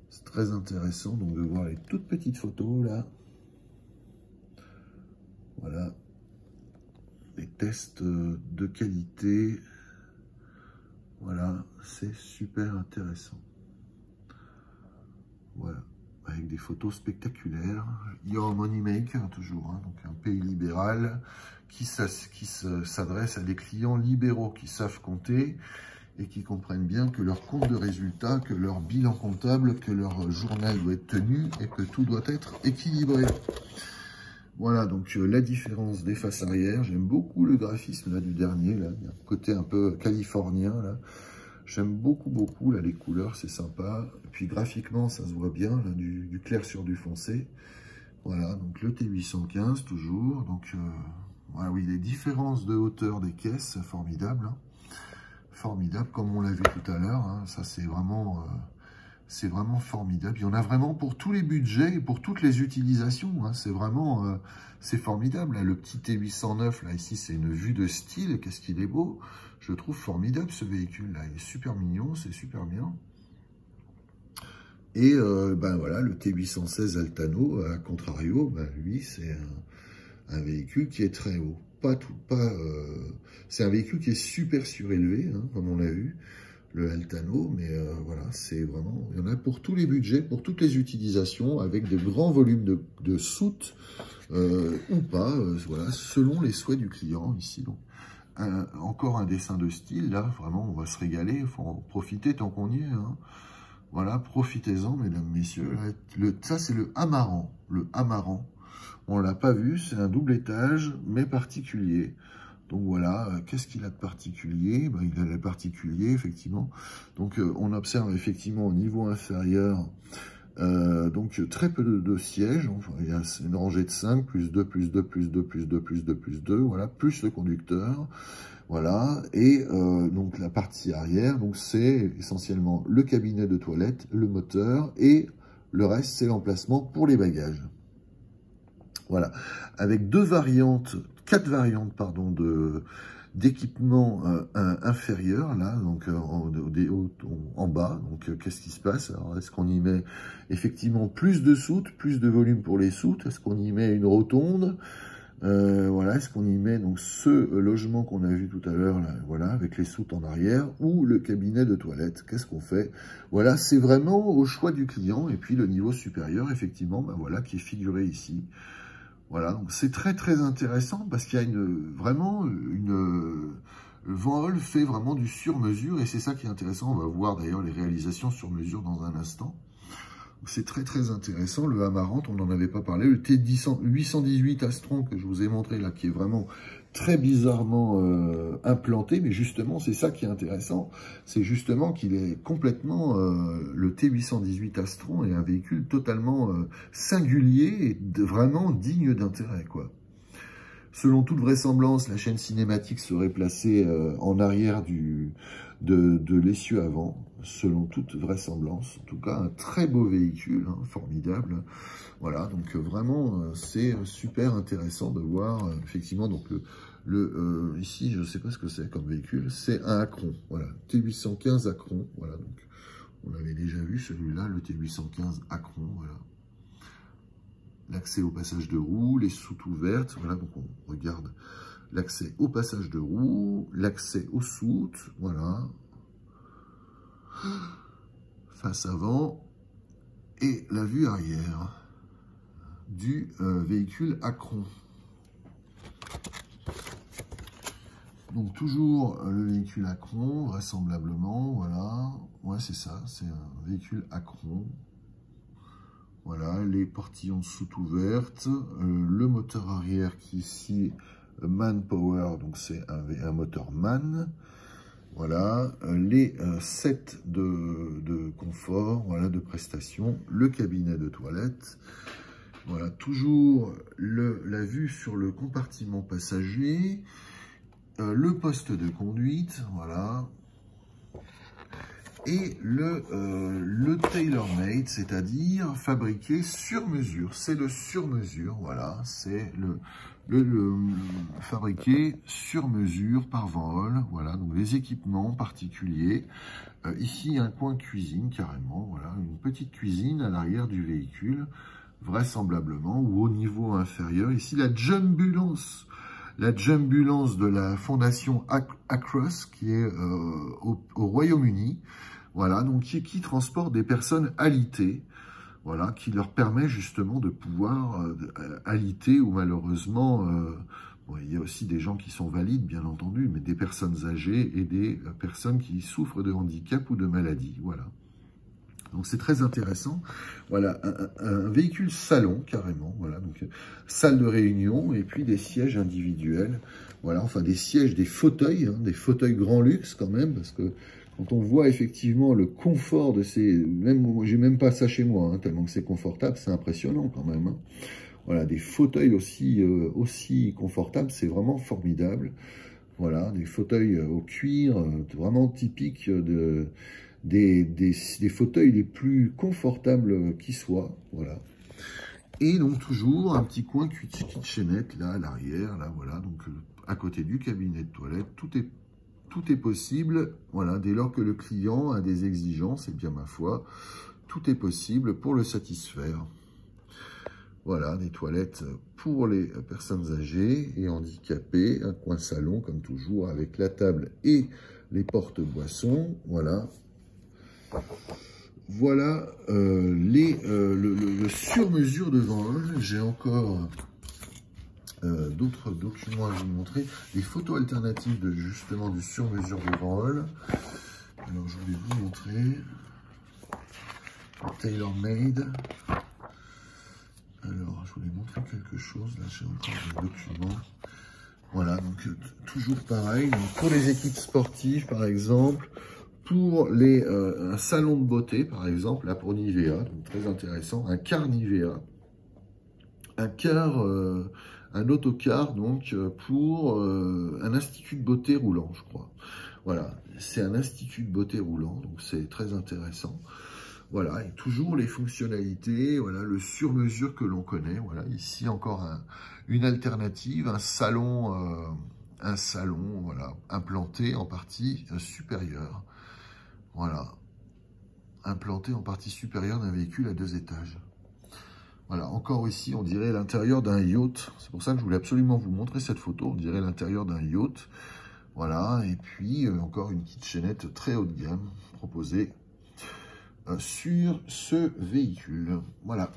C'est très intéressant donc de voir les toutes petites photos là. Voilà, les tests de qualité. Voilà, c'est super intéressant. Voilà, avec des photos spectaculaires. Your Money Maker, toujours, hein, donc un pays libéral qui s'adresse à des clients libéraux qui savent compter et qui comprennent bien que leur compte de résultat, que leur bilan comptable, que leur journal doit être tenu et que tout doit être équilibré. Voilà, donc la différence des faces arrière. J'aime beaucoup le graphisme là, du dernier. Là. Il y a un côté un peu californien. Là. J'aime beaucoup, beaucoup. Là, les couleurs, c'est sympa. Et puis graphiquement, ça se voit bien. Là, du clair sur du foncé. Voilà, donc le T815 toujours. Donc, voilà, oui, les différences de hauteur des caisses, formidable. Hein. Formidable, comme on l'a vu tout à l'heure. Hein. Ça, c'est vraiment C'est vraiment formidable. Il y en a vraiment pour tous les budgets et pour toutes les utilisations. Hein. C'est vraiment, c'est formidable. Là, le petit T809, là, ici, c'est une vue de style. Qu'est-ce qu'il est beau. Je le trouve formidable, ce véhicule-là. Il est super mignon, c'est super bien. Et ben voilà, le T816 Altano, à contrario, ben, lui, c'est un véhicule qui est très haut. C'est un véhicule qui est super surélevé, hein, comme on l'a vu, le Altano, mais voilà, c'est vraiment, il y en a pour tous les budgets, pour toutes les utilisations, avec de grands volumes de soutes, ou pas, voilà, selon les souhaits du client, ici, donc. Encore un dessin de style, là, vraiment, on va se régaler, il faut en profiter tant qu'on y est, hein. Voilà, profitez-en, mesdames, messieurs. Ça, c'est le Amaran. Le Amaran. On ne l'a pas vu, c'est un double étage, mais particulier. Donc voilà, qu'est-ce qu'il a de particulier? Ben, il a le particulier, effectivement. Donc on observe effectivement au niveau inférieur, donc très peu de sièges. Enfin, il y a une rangée de 5, plus 2, plus 2, plus 2, plus 2, plus 2, plus 2, voilà, plus le conducteur. Voilà, et donc la partie arrière, donc c'est essentiellement le cabinet de toilette, le moteur, et le reste, c'est l'emplacement pour les bagages. Voilà, avec quatre variantes, pardon, d'équipement inférieur, là, donc en bas. Donc, qu'est-ce qui se passe? Alors, est-ce qu'on y met effectivement plus de soutes, plus de volume pour les soutes? Est-ce qu'on y met une rotonde? Voilà, est-ce qu'on y met donc ce logement qu'on a vu tout à l'heure, là, voilà, avec les soutes en arrière, ou le cabinet de toilette? Qu'est-ce qu'on fait? Voilà, c'est vraiment au choix du client. Et puis le niveau supérieur, effectivement, ben voilà, qui est figuré ici. Voilà, donc c'est très très intéressant parce qu'il y a Van Hool fait vraiment du sur-mesure et c'est ça qui est intéressant. On va voir d'ailleurs les réalisations sur mesure dans un instant. C'est très très intéressant. Le Amarante, on n'en avait pas parlé. Le T818 Astron que je vous ai montré là, qui est vraiment très bizarrement implanté, mais justement c'est ça qui est intéressant. C'est justement qu'il est complètement, le T818 Astron est un véhicule totalement singulier et vraiment digne d'intérêt, quoi. Selon toute vraisemblance, la chaîne cinématique serait placée en arrière de l'essieu avant, selon toute vraisemblance. En tout cas, un très beau véhicule, hein, formidable. Voilà, donc vraiment, c'est super intéressant de voir, effectivement, donc ici, je ne sais pas ce que c'est comme véhicule, c'est un Acron, voilà, T815 Acron, voilà, donc on l'avait déjà vu, celui-là, le T815 Acron, voilà. L'accès au passage de roue, les soutes ouvertes, voilà, donc on regarde l'accès au passage de roue, l'accès aux soutes, voilà, face avant, et la vue arrière du véhicule Acron. Donc toujours le véhicule Acron, vraisemblablement, voilà, ouais c'est ça, c'est un véhicule Acron. Voilà, les portillons de soute ouvertes, le moteur arrière qui ici, Man Power, donc c'est un moteur Man. Voilà, les sets de confort, voilà, de prestation, le cabinet de toilette. Voilà, toujours la vue sur le compartiment passager, le poste de conduite, voilà. Et le tailor-made, c'est-à-dire fabriqué sur mesure. C'est le sur-mesure, voilà. C'est le fabriqué sur mesure par Van Hool. Voilà, donc les équipements particuliers. Ici, un coin cuisine, carrément. Voilà, une petite cuisine à l'arrière du véhicule, vraisemblablement, ou au niveau inférieur. Ici, la Jumbulance. La Jumbulance de la fondation Acros, qui est au Royaume-Uni, voilà, donc qui transporte des personnes alitées, voilà, qui leur permet justement de pouvoir aliter ou malheureusement, bon, il y a aussi des gens qui sont valides, bien entendu, mais des personnes âgées et des personnes qui souffrent de handicap ou de maladie, voilà. Donc c'est très intéressant. Voilà, un véhicule salon, carrément. Voilà, donc salle de réunion et puis des sièges individuels. Voilà, enfin des sièges, des fauteuils, hein, des fauteuils grand luxe quand même, parce que quand on voit effectivement le confort de ces... J'ai même pas ça chez moi, hein, tellement que c'est confortable, c'est impressionnant quand même. Hein. Voilà, des fauteuils aussi confortables, c'est vraiment formidable. Voilà, des fauteuils au cuir, vraiment typiques des fauteuils les plus confortables qui soient, voilà. Et donc toujours un petit coin kitchenette là à l'arrière, là voilà, donc à côté du cabinet de toilette, tout est possible, voilà, dès lors que le client a des exigences, et bien ma foi, tout est possible pour le satisfaire. Voilà, des toilettes pour les personnes âgées et handicapées, un coin salon comme toujours avec la table et les porte-boissons, voilà. Voilà le sur-mesure de Van Holl. J'ai encore d'autres documents à vous montrer, des photos alternatives de justement du sur-mesure de Van Holl. Alors je vais vous montrer tailor-made. Alors je voulais montrer quelque chose, là j'ai encore des documents. Voilà, donc toujours pareil, donc, pour les équipes sportives par exemple, pour un salon de beauté par exemple, là pour Nivea, donc très intéressant, un car Nivea, un autocar donc pour un institut de beauté roulant, je crois. Voilà, c'est un institut de beauté roulant, donc c'est très intéressant. Voilà, et toujours les fonctionnalités, voilà, le sur-mesure que l'on connaît. Voilà, ici encore une alternative, un salon, voilà, implanté en partie supérieure. Voilà, implanté en partie supérieure d'un véhicule à 2 étages. Voilà, encore ici, on dirait l'intérieur d'un yacht. C'est pour ça que je voulais absolument vous montrer cette photo. On dirait l'intérieur d'un yacht. Voilà, et puis encore une kitchenette très haut de gamme proposée sur ce véhicule. Voilà.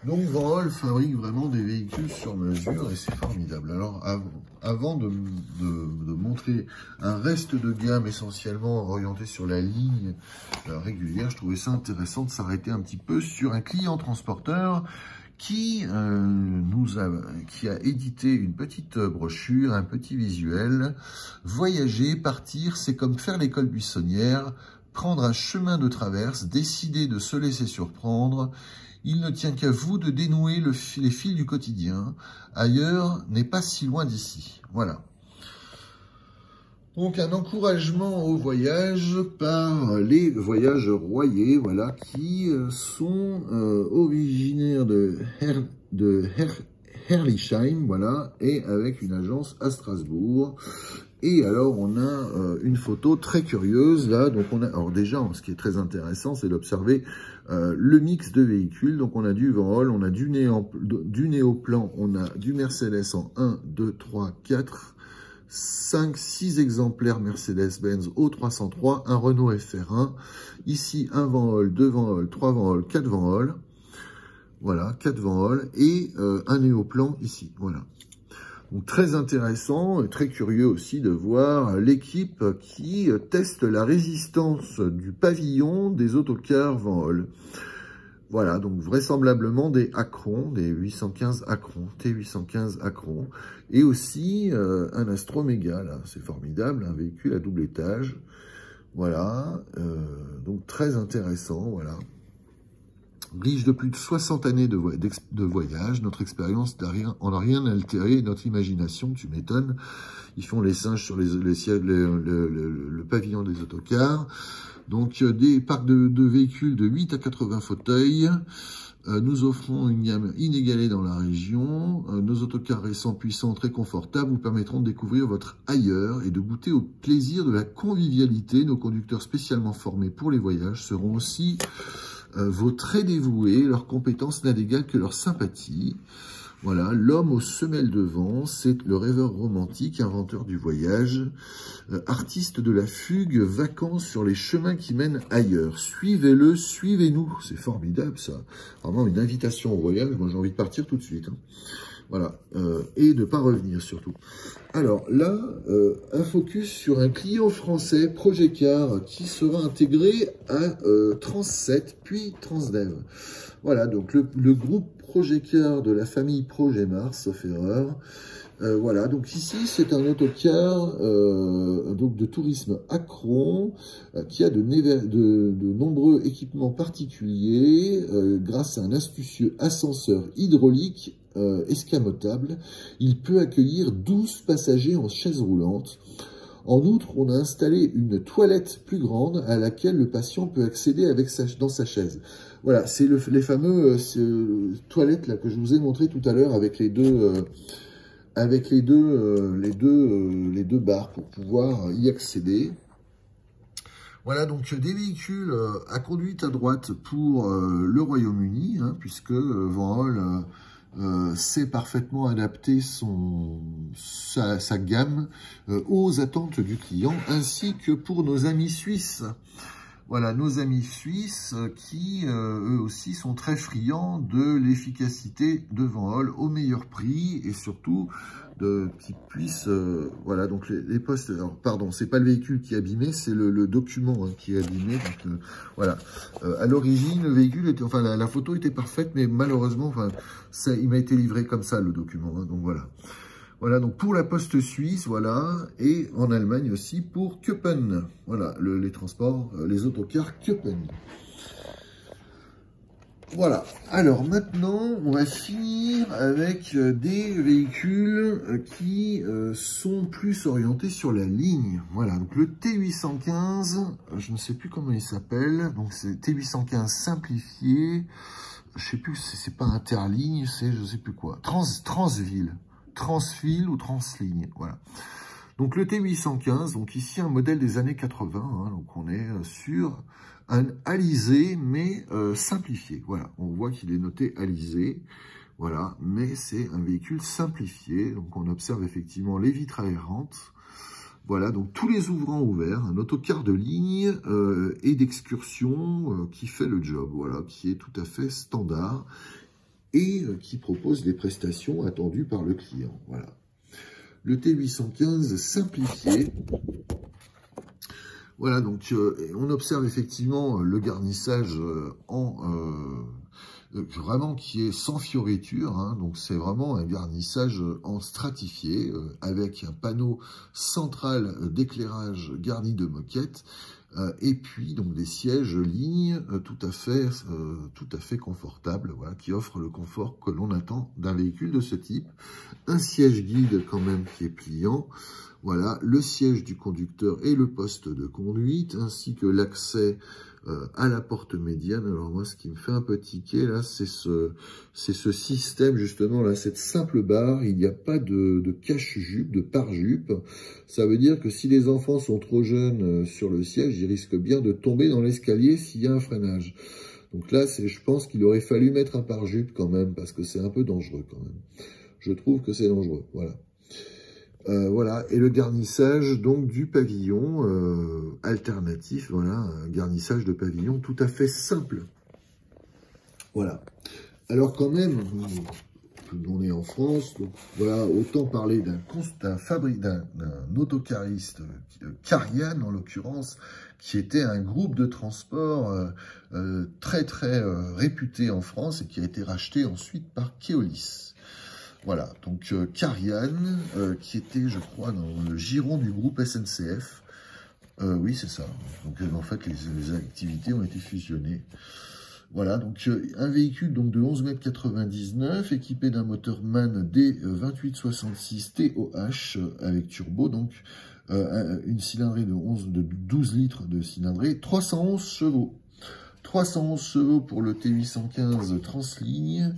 Donc Van Holl fabrique vraiment des véhicules sur mesure et c'est formidable. Alors avant de montrer un reste de gamme essentiellement orienté sur la ligne régulière, je trouvais ça intéressant de s'arrêter un petit peu sur un client transporteur qui a édité une petite brochure, un petit visuel. Voyager, partir, c'est comme faire l'école buissonnière, prendre un chemin de traverse, décider de se laisser surprendre. Il ne tient qu'à vous de dénouer les fils du quotidien. Ailleurs n'est pas si loin d'ici. Voilà. Donc un encouragement au voyage par les voyages Royer, voilà, qui sont originaires de Herlisheim, voilà, et avec une agence à Strasbourg. Et alors, on a une photo très curieuse, là. Donc, alors déjà, ce qui est très intéressant, c'est d'observer le mix de véhicules. Donc, on a du Van Holl, on a du Néoplan, on a du Mercedes en 1, 2, 3, 4, 5, 6 exemplaires Mercedes-Benz O303, un Renault FR1. Ici, un Van Holl, 2 Van Holl, 3 Van Holl, 4 Van Holl. Voilà, 4 Van Holl et un Néoplan ici, voilà. Donc très intéressant et très curieux aussi de voir l'équipe qui teste la résistance du pavillon des autocars Van Holl. Voilà, donc vraisemblablement des Acron, des 815 Acron, T815 Acron, et aussi un Astroméga, là, c'est formidable, un véhicule à double étage. Voilà, donc très intéressant, voilà. Riche de plus de 60 années de voyage, notre expérience en a rien altéré, notre imagination, tu m'étonnes. Ils font les singes sur le pavillon des autocars. Donc, des parcs de véhicules de 8 à 80 fauteuils. Nous offrons une gamme inégalée dans la région. Nos autocars récents, puissants, très confortables vous permettront de découvrir votre ailleurs et de goûter au plaisir de la convivialité. Nos conducteurs spécialement formés pour les voyages seront aussi vos très dévoués, leurs compétences n'a d'égal que leur sympathie. Voilà, l'homme aux semelles de vent, c'est le rêveur romantique, inventeur du voyage, artiste de la fugue, vacances sur les chemins qui mènent ailleurs. Suivez-le, suivez-nous. C'est formidable, ça. Vraiment une invitation au voyage. Moi, j'ai envie de partir tout de suite. Hein. Voilà, et de ne pas revenir surtout. Alors là, un focus sur un client français, Progecar, qui sera intégré à Trans7, puis Transdev. Voilà, donc le groupe Progecar de la famille Progemar, sauf erreur. Voilà, donc ici, c'est un autocar donc de tourisme Acron qui a de nombreux équipements particuliers grâce à un astucieux ascenseur hydraulique escamotable. Il peut accueillir 12 passagers en chaise roulante. En outre, on a installé une toilette plus grande à laquelle le patient peut accéder dans sa chaise. Voilà, c'est les fameux toilettes là que je vous ai montré tout à l'heure avec les deux barres pour pouvoir y accéder. Voilà, donc des véhicules à conduite à droite pour le Royaume-Uni, hein, puisque Van Hool sait parfaitement adapter sa gamme aux attentes du client, ainsi que pour nos amis suisses. Voilà, nos amis suisses qui, eux aussi, sont très friands de l'efficacité de Van Hool au meilleur prix et surtout qu'ils puissent... voilà, donc les postes... Alors, pardon, c'est pas le véhicule qui est abîmé, c'est le document hein, qui est abîmé. Donc, voilà. À l'origine, le véhicule était... Enfin, la photo était parfaite, mais malheureusement, enfin, il m'a été livré comme ça, le document. Hein, donc, voilà. Voilà, donc pour la poste suisse, voilà, et en Allemagne aussi pour Köppen. Voilà, les transports, les autocars Köppen. Voilà, alors maintenant, on va finir avec des véhicules qui sont plus orientés sur la ligne. Voilà, donc le T815, je ne sais plus comment il s'appelle, donc c'est T815 simplifié, je sais plus, c'est pas interligne, c'est je sais plus quoi, Transville. Transfil ou Transligne, voilà. Donc le T815, donc ici un modèle des années 80, hein, donc on est sur un alizé, mais simplifié, voilà. On voit qu'il est noté alizé, voilà, mais c'est un véhicule simplifié, donc on observe effectivement les vitres aérantes, voilà, donc tous les ouvrants ouverts, un autocar de ligne et d'excursion qui fait le job, voilà, qui est tout à fait standard, et qui propose les prestations attendues par le client. Voilà. Le T815 simplifié. Voilà, donc on observe effectivement le garnissage vraiment qui est sans fioriture, hein, donc c'est vraiment un garnissage en stratifié avec un panneau central d'éclairage garni de moquettes. Et puis donc des sièges ligne tout à fait confortables, voilà, qui offrent le confort que l'on attend d'un véhicule de ce type. Un siège guide quand même qui est pliant, voilà, le siège du conducteur et le poste de conduite, ainsi que l'accès à la porte médiane. Alors moi, ce qui me fait un peu tiquer là, c'est ce système justement là, cette simple barre. Il n'y a pas de cache-jupe, de pare-jupe. Ça veut dire que si les enfants sont trop jeunes sur le siège, ils risquent bien de tomber dans l'escalier s'il y a un freinage. Donc là, je pense qu'il aurait fallu mettre un pare-jupe quand même, parce que c'est un peu dangereux quand même. Je trouve que c'est dangereux, voilà. Voilà, et le garnissage donc du pavillon alternatif, voilà, un garnissage de pavillon tout à fait simple. Voilà. Alors quand même, on est en France, donc voilà, autant parler d'un autocariste, Carian en l'occurrence, qui était un groupe de transport très réputé en France et qui a été racheté ensuite par Keolis. Voilà, donc Carian, qui était, je crois, dans le giron du groupe SNCF. Oui, c'est ça. Donc en fait, les activités ont été fusionnées. Voilà, donc un véhicule donc, de 11,99 m, équipé d'un moteur MAN D2866 TOH avec turbo, donc une cylindrée de 12 litres de cylindrée, 311 chevaux. 311 chevaux pour le T815 Transligne.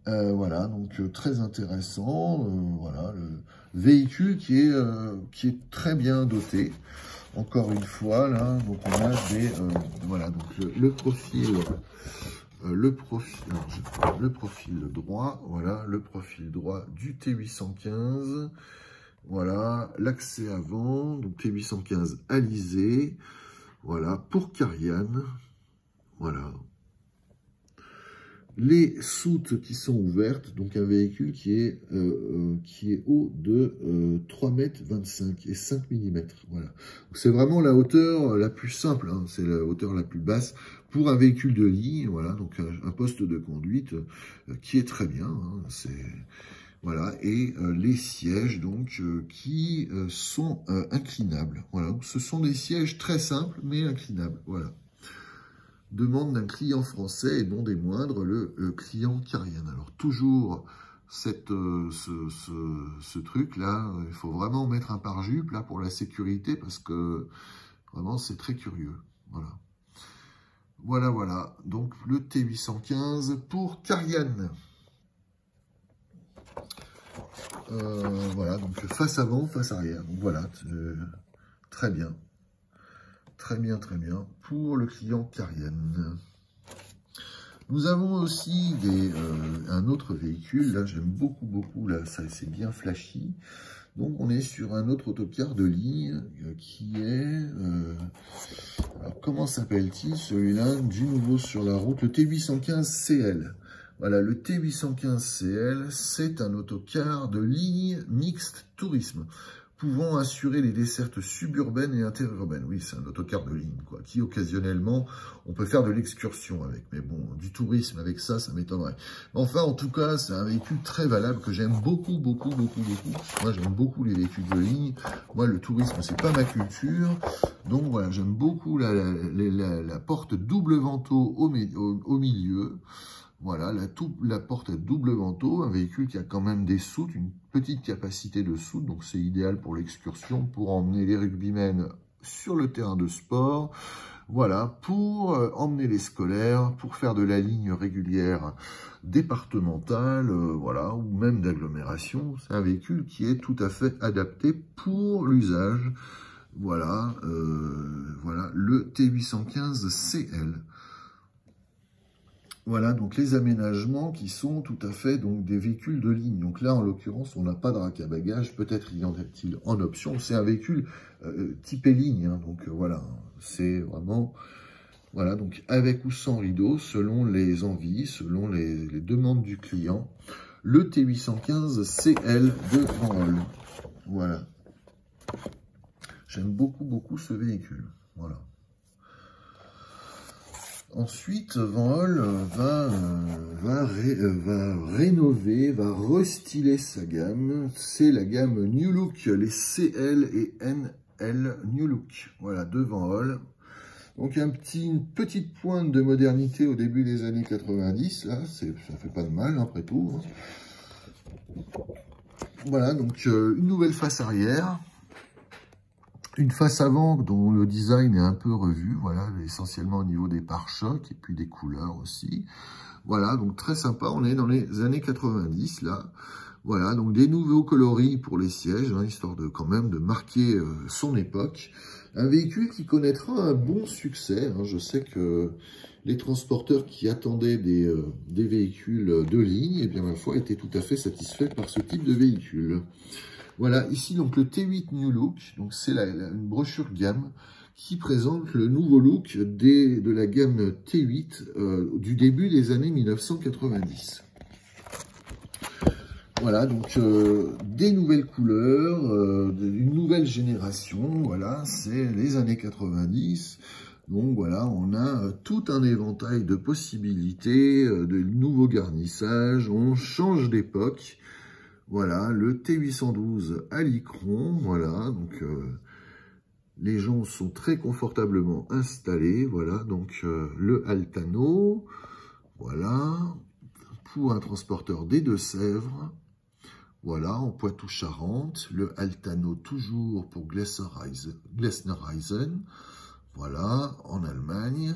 Voilà, donc très intéressant, voilà, le véhicule qui est très bien doté, encore une fois, là, donc on a des, voilà, donc le profil droit, voilà, le profil droit du T815, voilà, l'accès avant, donc T815 alizé, voilà, pour Carian, voilà. Les soutes qui sont ouvertes, donc un véhicule qui est haut de 3,25 m et 5 mm. Voilà. C'est vraiment la hauteur la plus simple, hein, c'est la hauteur la plus basse pour un véhicule de ligne. Voilà, donc un poste de conduite qui est très bien. Hein, voilà, et les sièges donc qui sont inclinables. Voilà, donc, ce sont des sièges très simples mais inclinables. Voilà. Demande d'un client français et non des moindres, le client Carian. Alors toujours ce truc-là. Il faut vraiment mettre un pare-jupe là pour la sécurité parce que vraiment c'est très curieux. Voilà. Voilà. Donc le T815 pour Carian. Voilà, donc face avant, face arrière. Donc voilà, très bien. Très bien pour le client Carian. Nous avons aussi un autre véhicule. Là, j'aime beaucoup. Là, ça c'est bien flashy. Donc, on est sur un autre autocar de ligne qui est... alors, comment s'appelle-t-il celui-là? Du nouveau sur la route, le T815 CL. Voilà, le T815 CL, c'est un autocar de ligne mixte tourisme, pouvant assurer les dessertes suburbaines et interurbaines. Oui, c'est un autocar de ligne, quoi, qui occasionnellement, on peut faire de l'excursion avec. Mais bon, du tourisme avec ça, ça m'étonnerait. Enfin, en tout cas, c'est un véhicule très valable que j'aime beaucoup. Moi, j'aime beaucoup les véhicules de ligne. Moi, le tourisme, c'est pas ma culture. Donc voilà, j'aime beaucoup la porte double vantaux au milieu. Voilà, la porte à double vantaux, un véhicule qui a quand même des soutes, une petite capacité de soute, donc c'est idéal pour l'excursion, pour emmener les rugbymen sur le terrain de sport, voilà, pour emmener les scolaires, pour faire de la ligne régulière départementale, voilà, ou même d'agglomération. C'est un véhicule qui est tout à fait adapté pour l'usage. Voilà, voilà, le T815 CL. Voilà, donc les aménagements qui sont tout à fait donc des véhicules de ligne. Donc là, en l'occurrence, on n'a pas de rack à bagages. Peut-être y en a-t-il en option. C'est un véhicule typé ligne. Hein, donc voilà, c'est vraiment... Voilà, donc avec ou sans rideau, selon les envies, selon les demandes du client. Le T815 CL de Van. Voilà. J'aime beaucoup ce véhicule. Voilà. Ensuite, Van Holl va rénover, va restyler sa gamme. C'est la gamme New Look, les CL et NL New Look. Voilà, de Van Holl. Donc une petite pointe de modernité au début des années 90. Là, ça fait pas de mal après tout. Voilà, donc une nouvelle face arrière. Une face avant dont le design est un peu revu, voilà, essentiellement au niveau des pare-chocs et puis des couleurs aussi. Voilà, donc très sympa, on est dans les années 90 là. Voilà, donc des nouveaux coloris pour les sièges, hein, histoire de quand même de marquer son époque. Un véhicule qui connaîtra un bon succès, hein. Je sais que les transporteurs qui attendaient des véhicules de ligne, eh bien ma foi, étaient tout à fait satisfaits par ce type de véhicule. Voilà, ici donc le T8 New Look, donc c'est une brochure gamme qui présente le nouveau look de la gamme T8 du début des années 1990. Voilà, donc des nouvelles couleurs, une nouvelle génération, voilà, c'est les années 90. Donc voilà, on a tout un éventail de possibilités, de nouveaux garnissages, on change d'époque. Voilà, le T812 à l'Icron, voilà, donc les gens sont très confortablement installés, voilà, donc le Altano, voilà, pour un transporteur des Deux-Sèvres, voilà, en Poitou-Charentes, le Altano toujours pour Glessnerheisen, voilà, en Allemagne,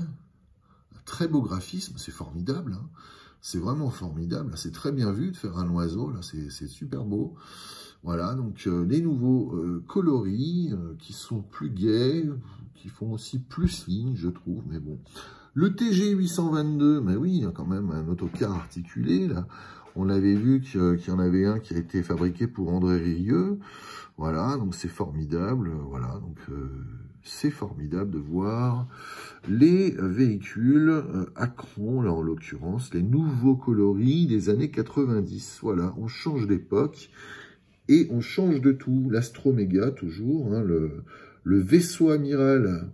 un très beau graphisme, c'est formidable, hein. C'est vraiment formidable, c'est très bien vu de faire un oiseau, là c'est super beau. Voilà, donc les nouveaux coloris qui sont plus gais, qui font aussi plus ligne, je trouve, mais bon. Le TG 822, mais oui, il y a quand même un autocar articulé, là. On avait vu qu'il y en avait un qui a été fabriqué pour André Rieu. Voilà, donc c'est formidable, voilà, donc c'est formidable de voir les véhicules Acron, là en l'occurrence, les nouveaux coloris des années 90. Voilà, on change d'époque et on change de tout. L'Astroméga, toujours, hein, le vaisseau amiral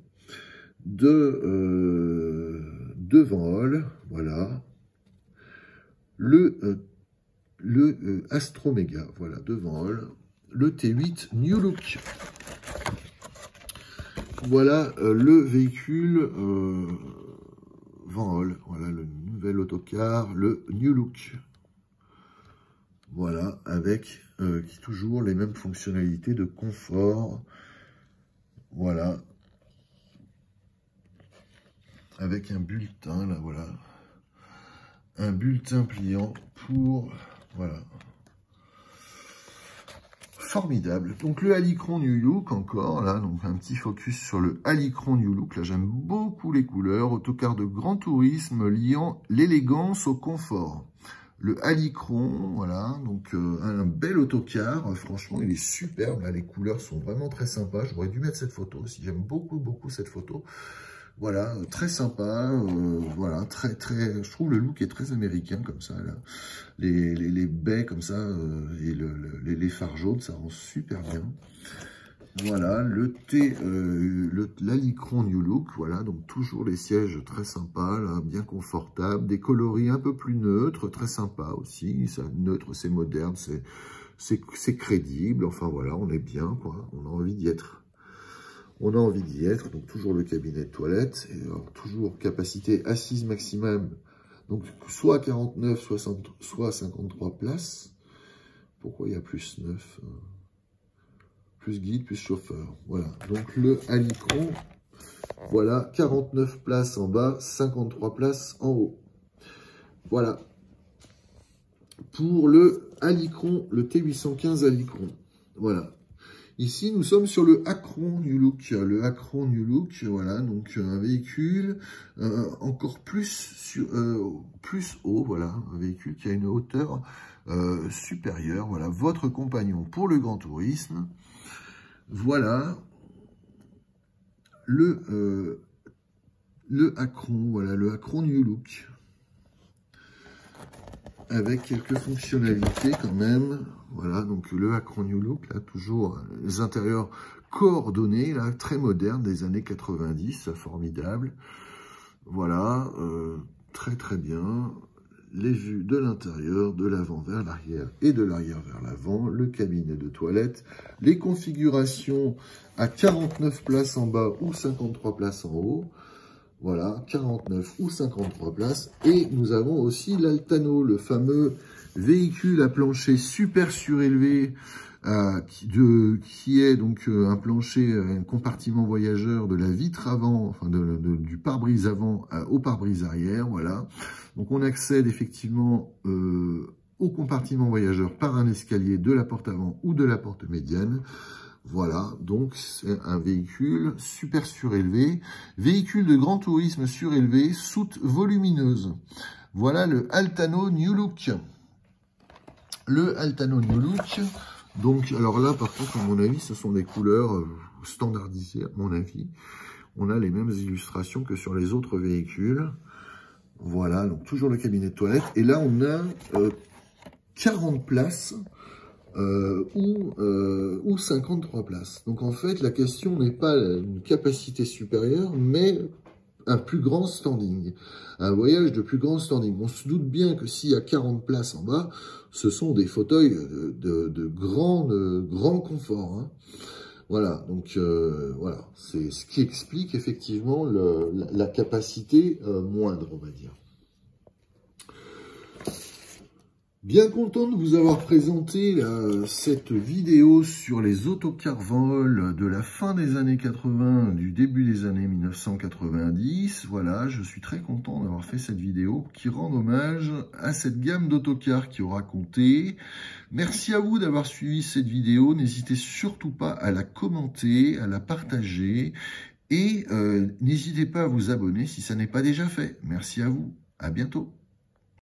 de Van Holl, voilà. Le Astroméga, voilà, de Van Holl. Le T8 New Look. Voilà le véhicule Van Holl, voilà le nouvel autocar, le New Look. Voilà, avec toujours les mêmes fonctionnalités de confort. Voilà. Avec un bulletin, là, voilà. Un bulletin pliant pour... Voilà. Formidable. Donc le Alicron New Look encore, là, donc un petit focus sur le Alicron New Look. Là, j'aime beaucoup les couleurs. Autocar de grand tourisme liant l'élégance au confort. Le Alicron, voilà, donc un bel autocar. Franchement, il est superbe. Là, les couleurs sont vraiment très sympas. J'aurais dû mettre cette photo aussi. J'aime beaucoup, beaucoup cette photo. Voilà, très sympa, voilà, je trouve le look est très américain comme ça, là. Les baies comme ça, et les phares jaunes, ça rend super bien. Voilà, l'Alicron New Look, voilà, donc toujours les sièges très sympas, là, bien confortables, des coloris un peu plus neutres, très sympa aussi, ça, neutre, c'est moderne, c'est crédible, enfin voilà, on est bien, quoi, on a envie d'y être. On a envie d'y être, donc toujours le cabinet de toilette, et alors, toujours capacité assise maximum, donc soit 49, soit 53 places. Pourquoi il y a plus 9 plus guide, plus chauffeur. Voilà, donc le Alicron, voilà, 49 places en bas, 53 places en haut. Voilà, pour le Alicron, le T815 Alicron, voilà. Ici, nous sommes sur le Acron New Look. Le Acron New Look, voilà, donc un véhicule encore plus haut, voilà, un véhicule qui a une hauteur supérieure. Voilà, votre compagnon pour le grand tourisme. Voilà le Acron, voilà, le Acron New Look. Avec quelques fonctionnalités quand même. Voilà, donc le Acron New Look, là, toujours les intérieurs coordonnés, là, très modernes, des années 90, formidable. Voilà, très très bien. Les vues de l'intérieur, de l'avant vers l'arrière et de l'arrière vers l'avant, le cabinet de toilette, les configurations à 49 places en bas ou 53 places en haut. Voilà, 49 ou 53 places. Et nous avons aussi l'Altano, le fameux véhicule à plancher super surélevé, qui est donc un plancher, un compartiment voyageur de la vitre avant, enfin du pare-brise avant au pare-brise arrière. Voilà. Donc on accède effectivement au compartiment voyageur par un escalier de la porte avant ou de la porte médiane. Voilà, donc c'est un véhicule super surélevé, véhicule de grand tourisme surélevé, soute volumineuse. Voilà le Altano New Look. Le Altano New Look, donc alors là par contre à mon avis ce sont des couleurs standardisées à mon avis. On a les mêmes illustrations que sur les autres véhicules. Voilà, donc toujours le cabinet de toilette. Et là on a 40 places. Ou 53 places. Donc en fait, la question n'est pas une capacité supérieure, mais un plus grand standing. Un voyage de plus grand standing. On se doute bien que s'il y a 40 places en bas, ce sont des fauteuils de grand confort. Hein. Voilà, donc voilà, c'est ce qui explique effectivement la capacité moindre, on va dire. Bien content de vous avoir présenté cette vidéo sur les autocars Van-Holl de la fin des années 80, du début des années 1990. Voilà, je suis très content d'avoir fait cette vidéo qui rend hommage à cette gamme d'autocars qui aura compté. Merci à vous d'avoir suivi cette vidéo. N'hésitez surtout pas à la commenter, à la partager et n'hésitez pas à vous abonner si ça n'est pas déjà fait. Merci à vous. À bientôt.